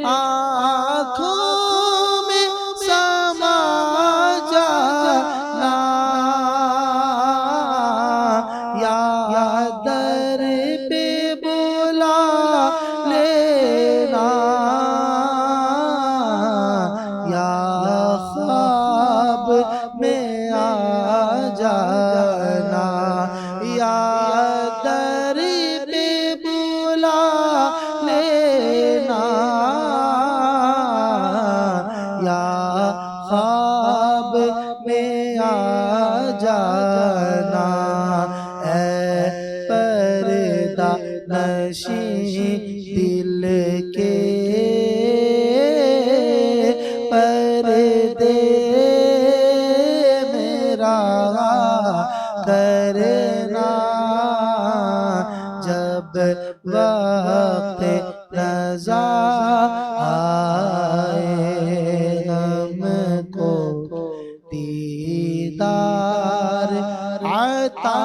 آنکھوں میں سما جانا یا در پہ بلا لینا یا خواب میں آ جانا یا در پہ بلا لینا یا خواب میں آ جانا اے پردہ نشین دل کے پردے میرا کرنا جب وقت نزا آئے ہم کو دیدار عطا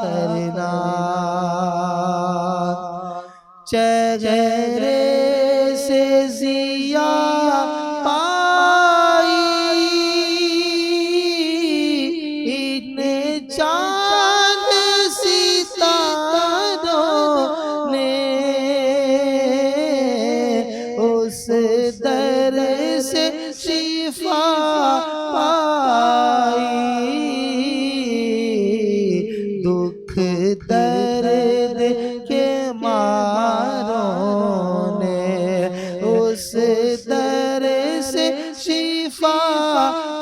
کرنا چہرے سے ضیا پائی ان چاند ستاروں نے اس در سے شفا پائی دکھ درد کے ماروں نے اس در سے شفا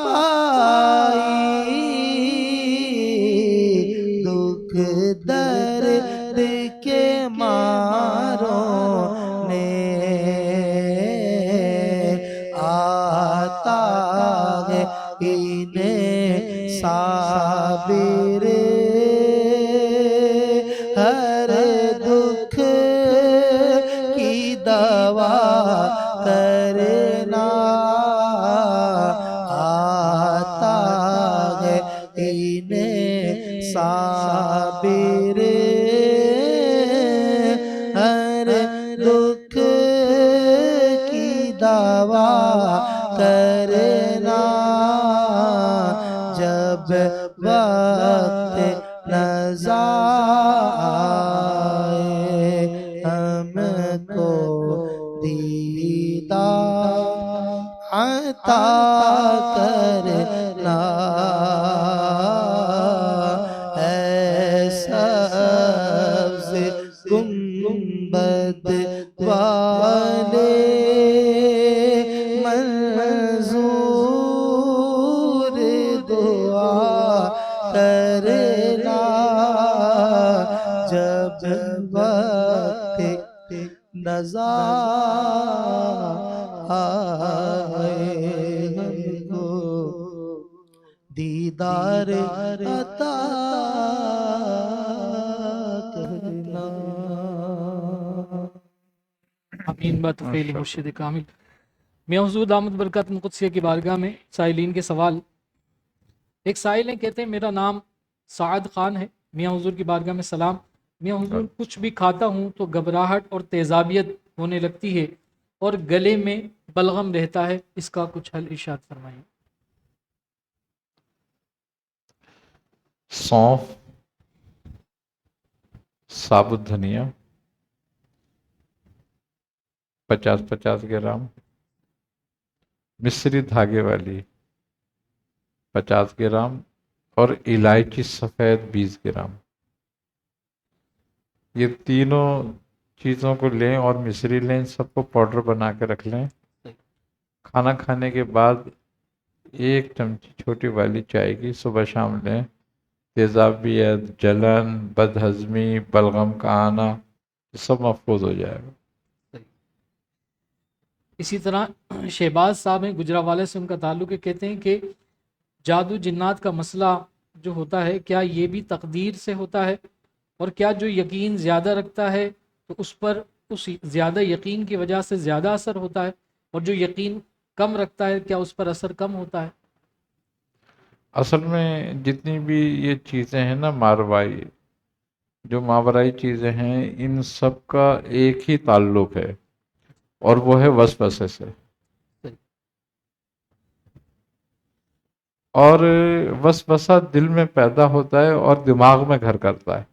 پائی دکھ درد کے ماروں نے آتا ہے انہیں صابر ہر دکھ کی دوا کرنا آتا ہے انہیں صابر ہر دکھ کی دوا کرنا جب وقت نزا آئے ہم کو دیدار عطا کرنا اے سبز گنبد والے منظور دعا کرنا جب وقت نزا آئے ہم کو دیدار عطا کرنا آمین بطفیل مرشد کامل۔ میاں حضور دامت برکات قدسیہ کی بارگاہ میں سائلین کے سوال۔ ایک سائل ہیں، کہتے ہیں میرا نام سعد خان ہے، میاں حضور کی بارگاہ میں سلام۔ میاں حضور کچھ بھی کھاتا ہوں تو گھبراہٹ اور تیزابیت ہونے لگتی ہے اور گلے میں بلغم رہتا ہے، اس کا کچھ حل ارشاد فرمائیں۔ سونف، ثابت دھنیا 50-50 گرام، مصری دھاگے والی 50 گرام اور الائچی سفید 20 گرام، یہ تینوں چیزوں کو لیں اور مصری لیں، سب کو پاؤڈر بنا کے رکھ لیں۔ کھانا کھانے کے بعد 1 چمچی چھوٹی والی چائے کی صبح شام لیں۔ تیزابیت، جلن، بد ہضمی، بلغم کا آنا، یہ سب محفوظ ہو جائے گا۔ اسی طرح شہباز صاحب ہیں گجرانوالے سے، ان کا تعلق ہے، کہتے ہیں کہ جادو جنات کا مسئلہ جو ہوتا ہے کیا یہ بھی تقدیر سے ہوتا ہے، اور کیا جو یقین زیادہ رکھتا ہے تو اس پر اس زیادہ یقین کی وجہ سے زیادہ اثر ہوتا ہے، اور جو یقین کم رکھتا ہے کیا اس پر اثر کم ہوتا ہے؟ اصل میں جتنی بھی یہ چیزیں ہیں نا ماروائی، جو ماورائی چیزیں ہیں، ان سب کا ایک ہی تعلق ہے، اور وہ ہے وسوسے سے۔ اور وسوسہ دل میں پیدا ہوتا ہے اور دماغ میں گھر کرتا ہے۔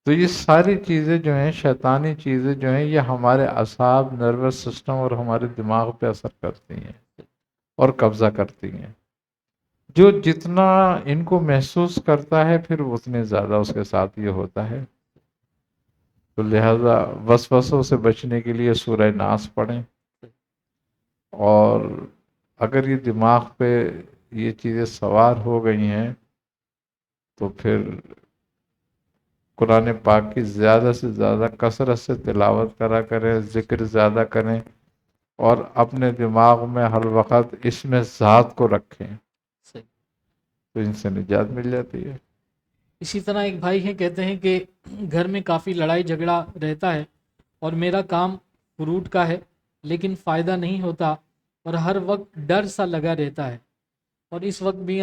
تو یہ ساری چیزیں جو ہیں، شیطانی چیزیں جو ہیں، یہ ہمارے اعصاب، نروس سسٹم اور ہمارے دماغ پہ اثر کرتی ہیں اور قبضہ کرتی ہیں۔ جو جتنا ان کو محسوس کرتا ہے پھر اتنے زیادہ اس کے ساتھ یہ ہوتا ہے۔ تو لہذا وسوسوں سے بچنے کے لیے سورہ ناس پڑھیں، اور اگر یہ دماغ پہ یہ چیزیں سوار ہو گئی ہیں تو پھر قرآن پاک کی زیادہ سے زیادہ کثرت سے تلاوت کرا کریں، ذکر زیادہ کریں، اور اپنے دماغ میں ہر وقت اس میں ذات کو رکھیں، تو ان سے نجات مل جاتی ہے۔ اسی طرح ایک بھائی ہیں، کہتے ہیں کہ گھر میں کافی لڑائی جھگڑا رہتا ہے، اور میرا کام فروٹ کا ہے لیکن فائدہ نہیں ہوتا، اور ہر وقت ڈر سا لگا رہتا ہے، اور اس وقت بھی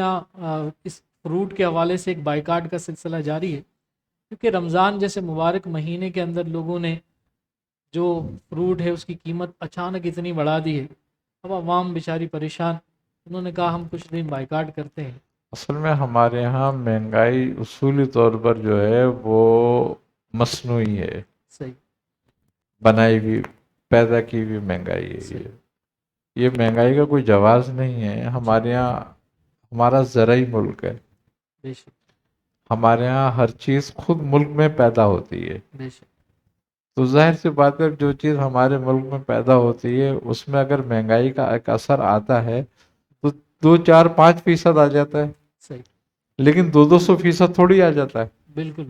اس فروٹ کے حوالے سے ایک بائیکاٹ کا سلسلہ جاری ہے، کیونکہ رمضان جیسے مبارک مہینے کے اندر لوگوں نے جو فروٹ ہے اس کی قیمت اچانک اتنی بڑھا دی ہے، اب عوام بیچاری پریشان، انہوں نے کہا ہم کچھ دن بائیکاٹ کرتے ہیں۔ اصل میں ہمارے ہاں مہنگائی اصولی طور پر جو ہے وہ مصنوعی ہے، صحیح، بنائی ہوئی، پیدا کی ہوئی مہنگائی ہے۔ یہ مہنگائی کا کوئی جواز نہیں ہے۔ ہمارے ہاں، ہمارا زرعی ملک ہے، بے شک، ہمارے ہاں ہر چیز خود ملک میں پیدا ہوتی ہے۔ بے شک، تو ظاہر سی بات ہے، جو چیز ہمارے ملک میں پیدا ہوتی ہے اس میں اگر مہنگائی کا ایک اثر آتا ہے تو 2 4 5% آ جاتا ہے، صحیح، لیکن 200 200% تھوڑی آ جاتا ہے۔ بالکل،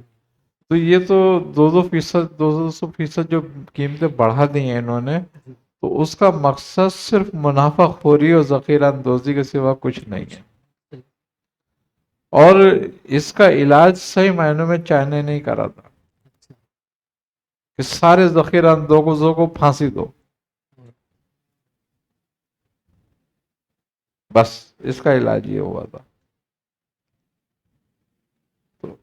تو یہ تو 200% جو قیمتیں بڑھا دی ہیں انہوں نے، تو اس کا مقصد صرف منافع خوری اور ذخیرہ اندوزی کے سوا کچھ نہیں ہے۔ اور اس کا علاج صحیح معنوں میں چائنا نہیں کرا تھا کہ سارے ذخیرہ اندوزوں کو پھانسی دو، بس اس کا علاج یہ ہوا تھا۔ تو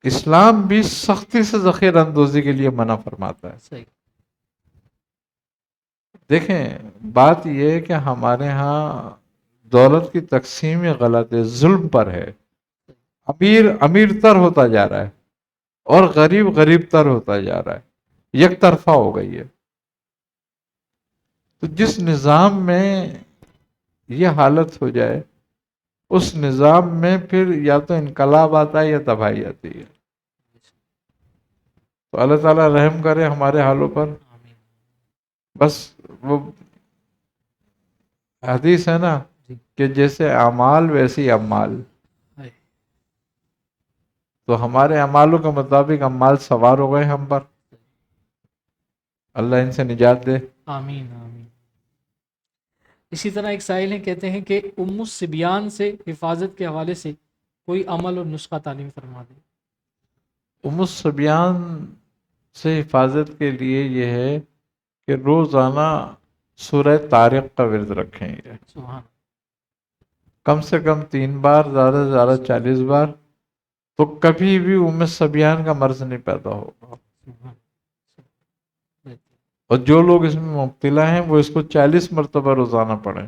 اسلام بھی سختی سے ذخیرہ اندوزی کے لیے منع فرماتا ہے۔ صحیح، دیکھیں، بات یہ ہے کہ ہمارے ہاں دولت کی تقسیم ہی غلط ہے، ظلم پر ہے۔ امیر امیر تر ہوتا جا رہا ہے اور غریب غریب تر ہوتا جا رہا ہے، یک طرفہ ہو گئی ہے۔ تو جس نظام میں یہ حالت ہو جائے، اس نظام میں پھر یا تو انقلاب آتا ہے یا تباہی آتی ہے۔ تو اللہ تعالیٰ رحم کرے ہمارے حالوں پر۔ بس وہ حدیث ہے نا کہ جیسے اعمال ویسی اعمال، تو ہمارے اعمالوں کے مطابق اعمال سوار ہو گئے ہم پر، اللہ ان سے نجات دے۔ آمین آمین۔ اسی طرح ایک سائل ہیں، کہتے ہیں کہ ام الصبیان سے حفاظت کے حوالے سے کوئی عمل اور نسخہ تعلیم فرما دیں۔ ام الصبیان سے حفاظت کے لیے یہ ہے کہ روزانہ سورہ طارق کا ورد رکھیں گے، سبحان، کم سے کم 3 بار، زیادہ سے زیادہ 40 بار، تو کبھی بھی ام الصبیان کا مرض نہیں پیدا ہوگا۔ سبحان، اور جو لوگ اس میں مبتلا ہیں وہ اس کو 40 مرتبہ روزانہ پڑھیں۔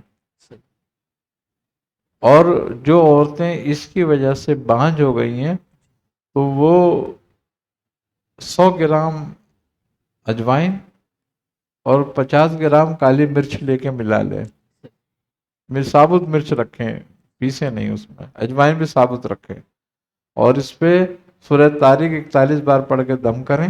اور جو عورتیں اس کی وجہ سے بانجھ ہو گئی ہیں تو وہ 100 گرام اجوائن اور 50 گرام کالی مرچ لے کے ملا لیں۔ ثابت مرچ رکھیں، پیسے نہیں، اس میں اجوائن بھی ثابت رکھیں، اور اس پہ سورہ طارق 41 بار پڑھ کے دم کریں،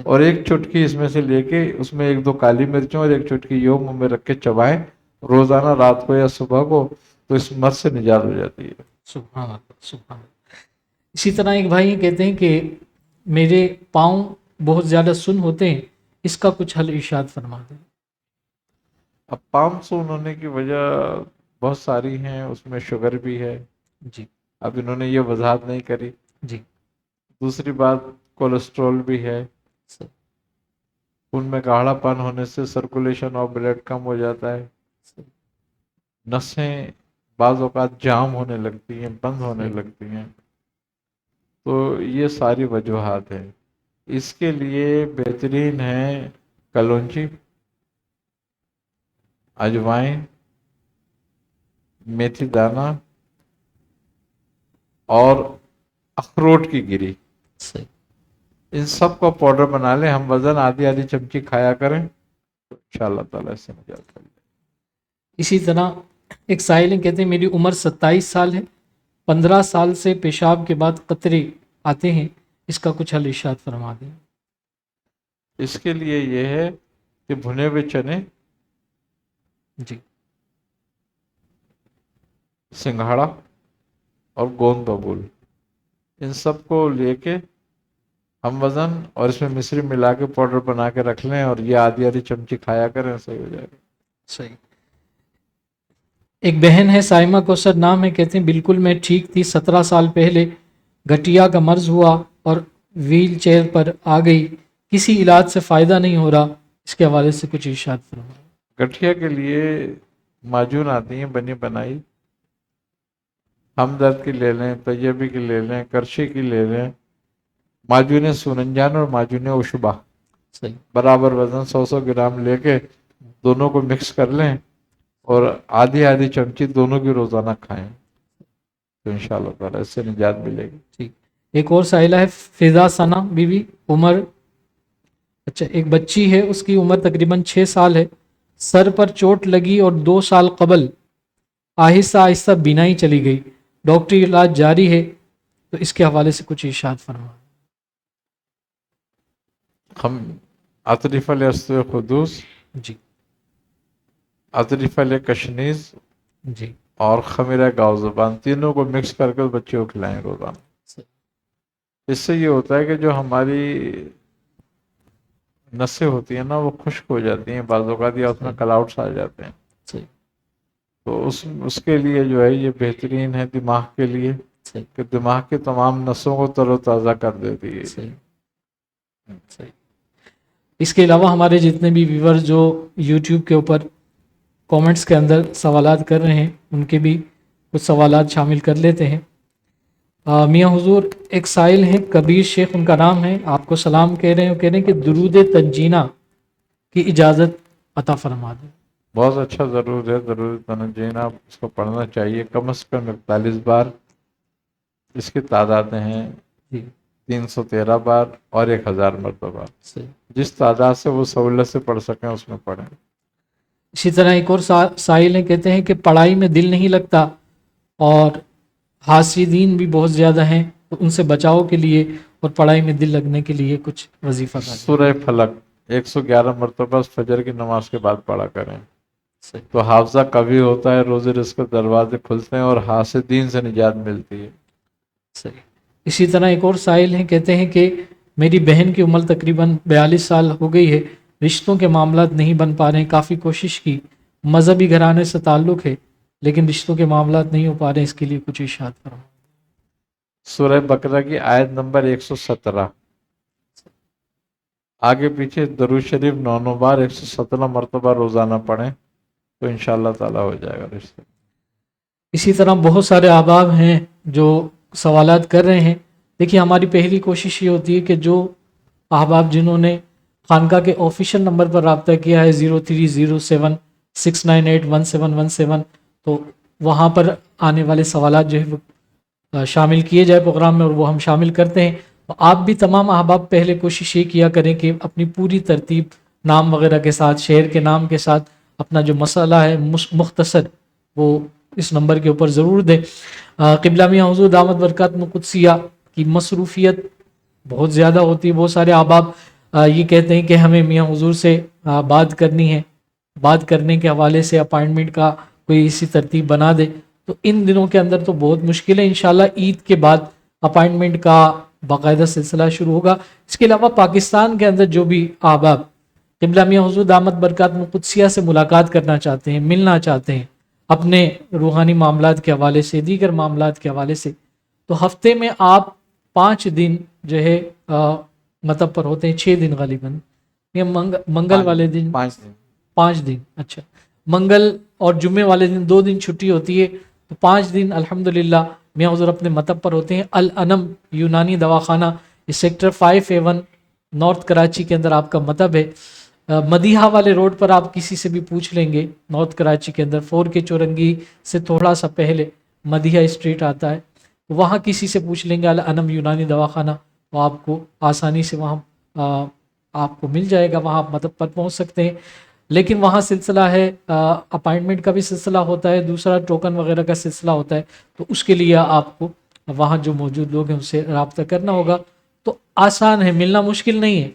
اور ایک چٹکی اس میں سے لے کے اس میں 1 2 کالی مرچوں اور ایک چٹکی یہ منہ میں رکھ کے چبائیں روزانہ، رات کو یا صبح کو، تو اس مرض سے نجات ہو جاتی ہے۔ سبحان اللہ، سبحان اللہ۔ اسی طرح ایک بھائی کہتے ہیں کہ میرے پاؤں بہت زیادہ سن ہوتے ہیں، اس کا کچھ حل ارشاد فرما دیں۔ اب 500 ہونے کی وجہ بہت ساری ہیں، اس میں شوگر بھی ہے، جی اب انہوں نے یہ وضاحت نہیں کری۔ جی دوسری بات کولیسٹرول بھی ہے، صحیح خون میں گاڑھا پن ہونے سے سرکولیشن آف بلڈ کم ہو جاتا ہے، صحیح نسیں بعض اوقات جام ہونے لگتی ہیں، بند ہونے صحیح لگتی ہیں، تو یہ ساری وجوہات ہیں۔ اس کے لیے بہترین ہے کلونجی، اجوائن، میتھی دانہ اور اخروٹ کی گری، صحیح ان سب کو پاؤڈر بنا لیں، ہم وزن آدھی آدھی چمچی کھایا کریں تو انشاءاللہ تعالیٰ اس سے نجات مل جائے۔ اسی طرح ایک سائل ہیں، کہتے ہیں میری عمر 27 سال ہے، 15 سال سے پیشاب کے بعد قطرے آتے ہیں، اس کا کچھ حل ارشاد فرما دیں۔ اس کے لیے یہ ہے کہ بھنے ہوئے چنے، جی سنگھاڑا اور گوند ببول، ان سب کو لے کے ہم وزن اور اس میں مصری ملا کے پاؤڈر بنا کے رکھ لیں اور یہ آدھی آدھی چمچی کھایا کریں، صحیح ہو جائے گا۔ صحیح۔ ایک بہن ہے سائمہ کوثر نام ہے، کہتے ہیں بالکل میں ٹھیک تھی، 17 سال پہلے گٹھیا کا مرض ہوا اور ویل چیئر پر آ گئی، کسی علاج سے فائدہ نہیں ہو رہا، اس کے حوالے سے کچھ ارشاد فرمائیں۔ گٹھیا کے لیے معجون آتی ہیں بنی بنائی، ہمدرد کی لے لیں، طیبی کی لے لیں، کرشی کی لے لیں، معجون سوننجان اور معجون اشبا، صحیح برابر وزن 100 گرام لے کے دونوں کو مکس کر لیں اور آدھی آدھی چمچی دونوں کی روزانہ کھائیں تو انشاءاللہ تعالیٰ اس سے نجات ملے گی۔ ٹھیک۔ ایک اور سائلہ ہے فضا ثنا بی بی، عمر ایک بچی ہے، اس کی عمر تقریباً 6 سال ہے، سر پر چوٹ لگی اور 2 سال قبل آہستہ آہستہ بینائی چلی گئی، ڈاکٹری علاج جاری ہے، تو اس کے حوالے سے کچھ ارشاد فرمائیں۔ ہم عطریف علیہ خدوس، جی عطریف علیہ کشنیز جی اور خمیرہ گاؤ زبان، تینوں کو مکس کر کے بچوں کو کھلائیں روزانہ۔ اس سے یہ ہوتا ہے کہ جو ہماری نسیں ہوتی ہیں نا وہ خشک ہو جاتی ہیں بعض اوقات، یا اس میں کلاؤٹس آ جاتے ہیں، صحیح تو اس کے لیے جو ہے یہ بہترین ہے دماغ کے لیے، صحیح کہ دماغ کی تمام نسوں کو تر و تازہ کر دیتی ہے۔ صحیح صحیح۔ اس کے علاوہ ہمارے جتنے بھی ویورز جو یوٹیوب کے اوپر کومنٹس کے اندر سوالات کر رہے ہیں، ان کے بھی کچھ سوالات شامل کر لیتے ہیں۔ میاں حضور ایک سائل ہیں کبیر شیخ ان کا نام ہے، آپ کو سلام کہہ رہے ہیں، وہ کہہ رہے ہیں کہ درود تنجینہ کی اجازت عطا فرما دیں۔ بہت اچھا، ضرور ہے درود تنجین، آپ اس کو پڑھنا چاہیے کم از کم 41 بار، اس کی تعدادیں ہیں جی 313 بار اور 1000 مرتبہ، صحیح۔ جس تعداد سے وہ سہولت سے پڑھ سکیں اس میں پڑھیں۔ اسی طرح ایک اور سائل ہیں، کہتے ہیں کہ پڑھائی میں دل نہیں لگتا اور حاسدین بھی بہت زیادہ ہیں، تو ان سے بچاؤ کے لیے اور پڑھائی میں دل لگنے کے لیے کچھ وظیفہ کریں۔ سورہ فلق 111 مرتبہ فجر کی نماز کے بعد پڑھا کریں، صحیح تو حافظہ قوی ہوتا ہے، روزی رزق کے دروازے کھلتے ہیں اور حاسدین سے نجات ملتی ہے۔ صحیح۔ اسی طرح ایک اور سائل ہیں، کہتے ہیں کہ میری بہن کی عمر تقریباً 42 سال ہو گئی ہے، رشتوں کے معاملات نہیں بن پا رہے ہیں، کافی کوشش کی، مذہبی گھرانے سے تعلق ہے لیکن رشتوں کے معاملات نہیں ہو پا رہے ہیں، اس کے لیے کچھ ارشاد فرمائیں۔ سورہ بقرہ کی آیت نمبر 117، آگے پیچھے درود شریف 9 بار 117 مرتبہ روزانہ پڑھیں تو انشاءاللہ تعالیٰ ہو جائے گا رشتہ۔ اسی طرح بہت سارے احباب ہیں جو سوالات کر رہے ہیں۔ دیکھیے ہماری پہلی کوشش یہ ہوتی ہے کہ جو احباب جنہوں نے خانقاہ کے آفیشیل نمبر پر رابطہ کیا ہے 030769811717، تو وہاں پر آنے والے سوالات جو ہے وہ شامل کیے جائے پروگرام میں، اور وہ ہم شامل کرتے ہیں۔ تو آپ بھی تمام احباب پہلے کوشش یہ کیا کریں کہ اپنی پوری ترتیب نام وغیرہ کے ساتھ، شہر کے نام کے ساتھ، اپنا جو مسئلہ ہے مختصر وہ اس نمبر کے اوپر ضرور دیں۔ قبلہ میاں حضور دامت برکات قدسیہ کی مصروفیت بہت زیادہ ہوتی ہے، بہت سارے احباب یہ کہتے ہیں کہ ہمیں میاں حضور سے بات کرنی ہے، بات کرنے کے حوالے سے اپائنٹمنٹ کا کوئی اسی ترتیب بنا دے، تو ان دنوں کے اندر تو بہت مشکل ہے، انشاءاللہ عید کے بعد اپائنٹمنٹ کا باقاعدہ سلسلہ شروع ہوگا۔ اس کے علاوہ پاکستان کے اندر جو بھی احباب قبلہ میاں حضور دامت برکات قدسیہ سے ملاقات کرنا چاہتے ہیں، ملنا چاہتے ہیں اپنے روحانی معاملات کے حوالے سے، دیگر معاملات کے حوالے سے، تو ہفتے میں آپ 5 دن جو ہے مطلب پر ہوتے ہیں، 6 دن غالباً، یا منگل والے دن 5 دن، اچھا منگل اور جمعے والے دن 2 دن چھٹی ہوتی ہے، تو 5 دن الحمدللہ میاں حضور اپنے مطب پر ہوتے ہیں۔ الانم یونانی دواخانہ، یہ سیکٹر 5A1 نارتھ کراچی کے اندر آپ کا مطب ہے۔ مدیحہ والے روڈ پر آپ کسی سے بھی پوچھ لیں گے، نارتھ کراچی کے اندر 4K چورنگی سے تھوڑا سا پہلے مدیحہ اسٹریٹ آتا ہے، وہاں کسی سے پوچھ لیں گے الانم یونانی دواخانہ، وہ آپ کو آسانی سے وہاں آپ کو مل جائے گا، وہاں آپ مطب پر پہنچ سکتے ہیں۔ لیکن وہاں سلسلہ ہے اپائنٹمنٹ کا بھی سلسلہ ہوتا ہے، دوسرا ٹوکن وغیرہ کا سلسلہ ہوتا ہے، تو اس کے لیے آپ کو وہاں جو موجود لوگ ہیں ان سے رابطہ کرنا ہوگا۔ تو آسان ہے، ملنا مشکل نہیں ہے۔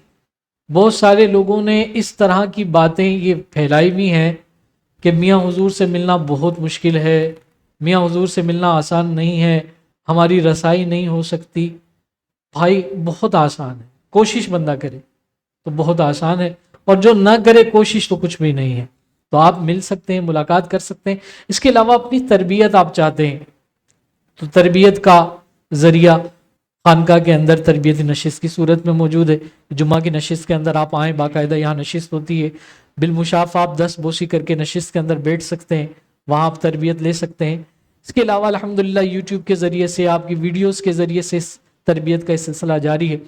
بہت سارے لوگوں نے اس طرح کی باتیں یہ پھیلائی بھی ہیں کہ میاں حضور سے ملنا بہت مشکل ہے، میاں حضور سے ملنا آسان نہیں ہے، ہماری رسائی نہیں ہو سکتی۔ بھائی بہت آسان ہے، کوشش بندہ کرے تو بہت آسان ہے، اور جو نہ کرے کوشش تو کچھ بھی نہیں ہے۔ تو آپ مل سکتے ہیں، ملاقات کر سکتے ہیں۔ اس کے علاوہ اپنی تربیت آپ چاہتے ہیں تو تربیت کا ذریعہ خانقاہ کے اندر تربیتی نشست کی صورت میں موجود ہے۔ جمعہ کی نشست کے اندر آپ آئیں، باقاعدہ یہاں نشست ہوتی ہے، بالمشافہ آپ 10 بوسی کر کے نشست کے اندر بیٹھ سکتے ہیں، وہاں آپ تربیت لے سکتے ہیں۔ اس کے علاوہ الحمدللہ یوٹیوب کے ذریعے سے، آپ کی ویڈیوز کے ذریعے سے تربیت کا سلسلہ جاری ہے۔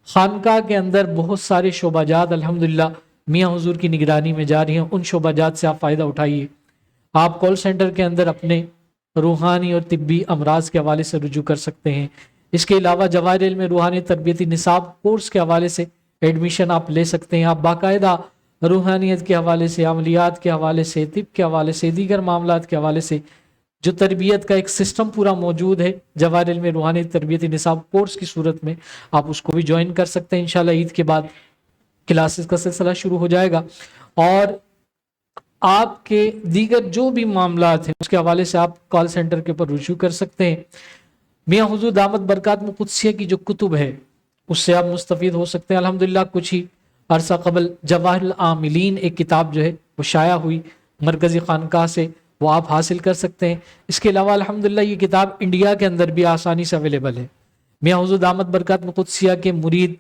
خانقاہ کے اندر بہت سارے شعبہ جات الحمدللہ میاں حضور کی نگرانی میں جاری ہیں، ان شعبہ جات سے آپ فائدہ اٹھائیے۔ آپ کال سینٹر کے اندر اپنے روحانی اور طبی امراض کے حوالے سے رجوع کر سکتے ہیں۔ اس کے علاوہ جواہر علم روحانی تربیتی نصاب کورس کے حوالے سے ایڈمیشن آپ لے سکتے ہیں۔ آپ باقاعدہ روحانیت کے حوالے سے، عملیات کے حوالے سے، طب کے حوالے سے، دیگر معاملات کے حوالے سے جو تربیت کا ایک سسٹم پورا موجود ہے جواہر علم روحانی تربیتی نصاب کورس کی صورت میں، آپ اس کو بھی جوائن کر سکتے ہیں۔ انشاءاللہ عید کے بعد کلاسز کا سلسلہ شروع ہو جائے گا، اور آپ کے دیگر جو بھی معاملات ہیں اس کے حوالے سے آپ کال سینٹر کے اوپر رجوع کر سکتے ہیں۔ میاں حضور دامت برکات قدسیہ کی جو کتب ہے اس سے آپ مستفید ہو سکتے ہیں۔ الحمدللہ کچھ ہی عرصہ قبل جواہر العاملین ایک کتاب جو ہے وہ شائع ہوئی مرکزی خانقاہ سے، وہ آپ حاصل کر سکتے ہیں۔ اس کے علاوہ الحمدللہ یہ کتاب انڈیا کے اندر بھی آسانی سے اویلیبل ہے۔ میاں حضور دامت برکات قدسیہ کے مرید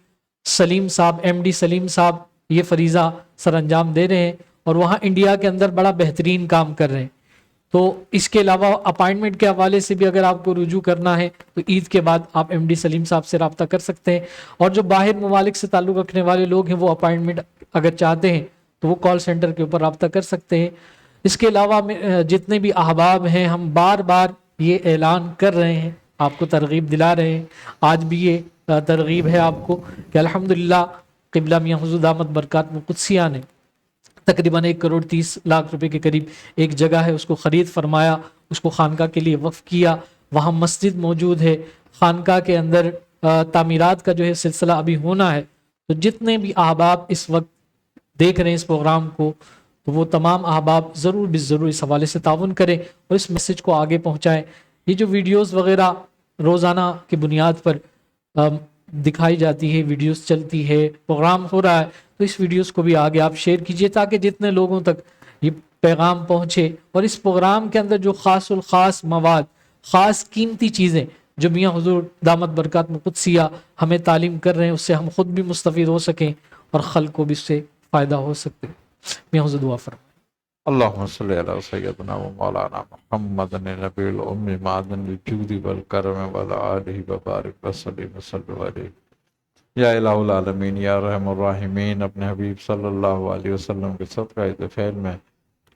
سلیم صاحب، MD سلیم صاحب یہ فریضہ سر انجام دے رہے ہیں، اور وہاں انڈیا کے اندر بڑا بہترین کام کر رہے ہیں۔ تو اس کے علاوہ اپائنٹمنٹ کے حوالے سے بھی اگر آپ کو رجوع کرنا ہے تو عید کے بعد آپ MD سلیم صاحب سے رابطہ کر سکتے ہیں، اور جو باہر ممالک سے تعلق رکھنے والے لوگ ہیں وہ اپائنٹمنٹ اگر چاہتے ہیں تو وہ کال سینٹر کے اوپر رابطہ کر سکتے ہیں۔ اس کے علاوہ جتنے بھی احباب ہیں، ہم بار بار یہ اعلان کر رہے ہیں، آپ کو ترغیب دلا رہے ہیں، آج بھی یہ ترغیب ہے آپ کو کہ الحمدللہ قبلہ میاں حضور دامت برکات قدسیہ نے تقریباً 1,30,00,000 روپے کے قریب ایک جگہ ہے اس کو خرید فرمایا، اس کو خانقاہ کے لیے وقف کیا، وہاں مسجد موجود ہے، خانقاہ کے اندر تعمیرات کا جو ہے سلسلہ ابھی ہونا ہے۔ تو جتنے بھی احباب اس وقت دیکھ رہے ہیں اس پروگرام کو، تو وہ تمام احباب ضرور ضرور اس حوالے سے تعاون کریں اور اس میسج کو آگے پہنچائیں۔ یہ جو ویڈیوز وغیرہ روزانہ کی بنیاد پر دکھائی جاتی ہے، ویڈیوز چلتی ہے، پروگرام ہو رہا ہے، تو اس ویڈیوز کو بھی آگے آپ شیئر کیجئے تاکہ جتنے لوگوں تک یہ پیغام پہنچے، اور اس پروگرام کے اندر جو خاص الخاص مواد، خاص قیمتی چیزیں جو میاں حضور دامت برکات قدسیہ ہمیں تعلیم کر رہے ہیں، اس سے ہم خود بھی مستفید ہو سکیں اور خلق کو بھی اس سے فائدہ ہو سکتے۔ میاں حضور دعا فرمائیں۔ اللهم صل على سيدنا ومولانا محمد النبي الأمي معدن الجود والكرم وعلى آله وبارك وسلم وسلم عليه۔ یا الہ العالمین، یا رحم الراحمین، اپنے حبیب صلی اللہ علیہ وسلم کے صدقہ فعل میں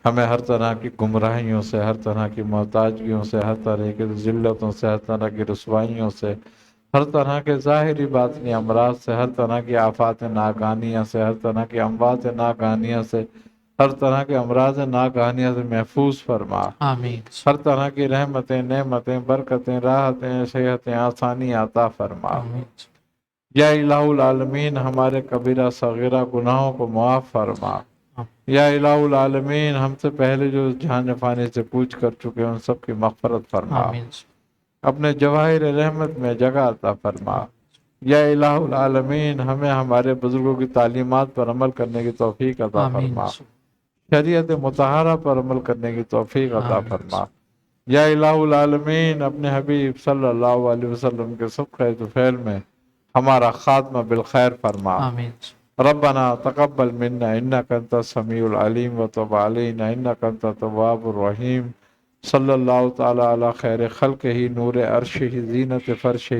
ہمیں ہر طرح کی گمراہیوں سے، ہر طرح کی محتاجگیوں سے، ہر طرح کی ذلتوں سے، ہر طرح کی رسوائیوں سے، ہر طرح کے ظاہری باطنی امراض سے، ہر طرح کی آفات ناگہانیہ سے، ہر طرح کی اموات ناگہانیہ سے، ہر طرح کے امراض ناگہانیہ سے محفوظ فرما۔ آمین۔ ہر طرح کی رحمتیں، نعمتیں، برکتیں، راحتیں، صحتیں، آسانی عطا فرما۔ آمین۔ یا الہ العالمین، ہمارے کبیرہ صغیرہ گناہوں کو معاف فرما۔ یا الہ العالمین، ہم سے پہلے جو جہان فانی سے کوچ کر چکے ان سب کی مغفرت فرما، آمین۔ اپنے جواہر رحمت میں جگہ عطا فرما۔ یا الہ العالمین ہمیں ہمارے بزرگوں کی تعلیمات پر عمل کرنے کی توفیق عطا آمین فرما، شریعت مطہرہ پر عمل کرنے کی توفیق عطا آمین فرما۔ یا الہ العالمین اپنے حبیب صلی اللہ علیہ وسلم کے صدقہ طفیل میں ہمارا خاتمہ بالخیر فرما۔ آمین ربنا تقبل منا انک انت السمیع العلیم وتب علینا انک انت التواب الرحیم۔ صلی اللہ تعالی علی خیر خلقہ نور عرشہ زینت فرشہ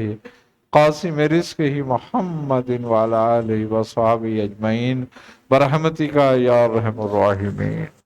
قاسم رزقہ محمد وعلی آلہ وصحبہ اجمعین برحمتک یا ارحم الراحمین۔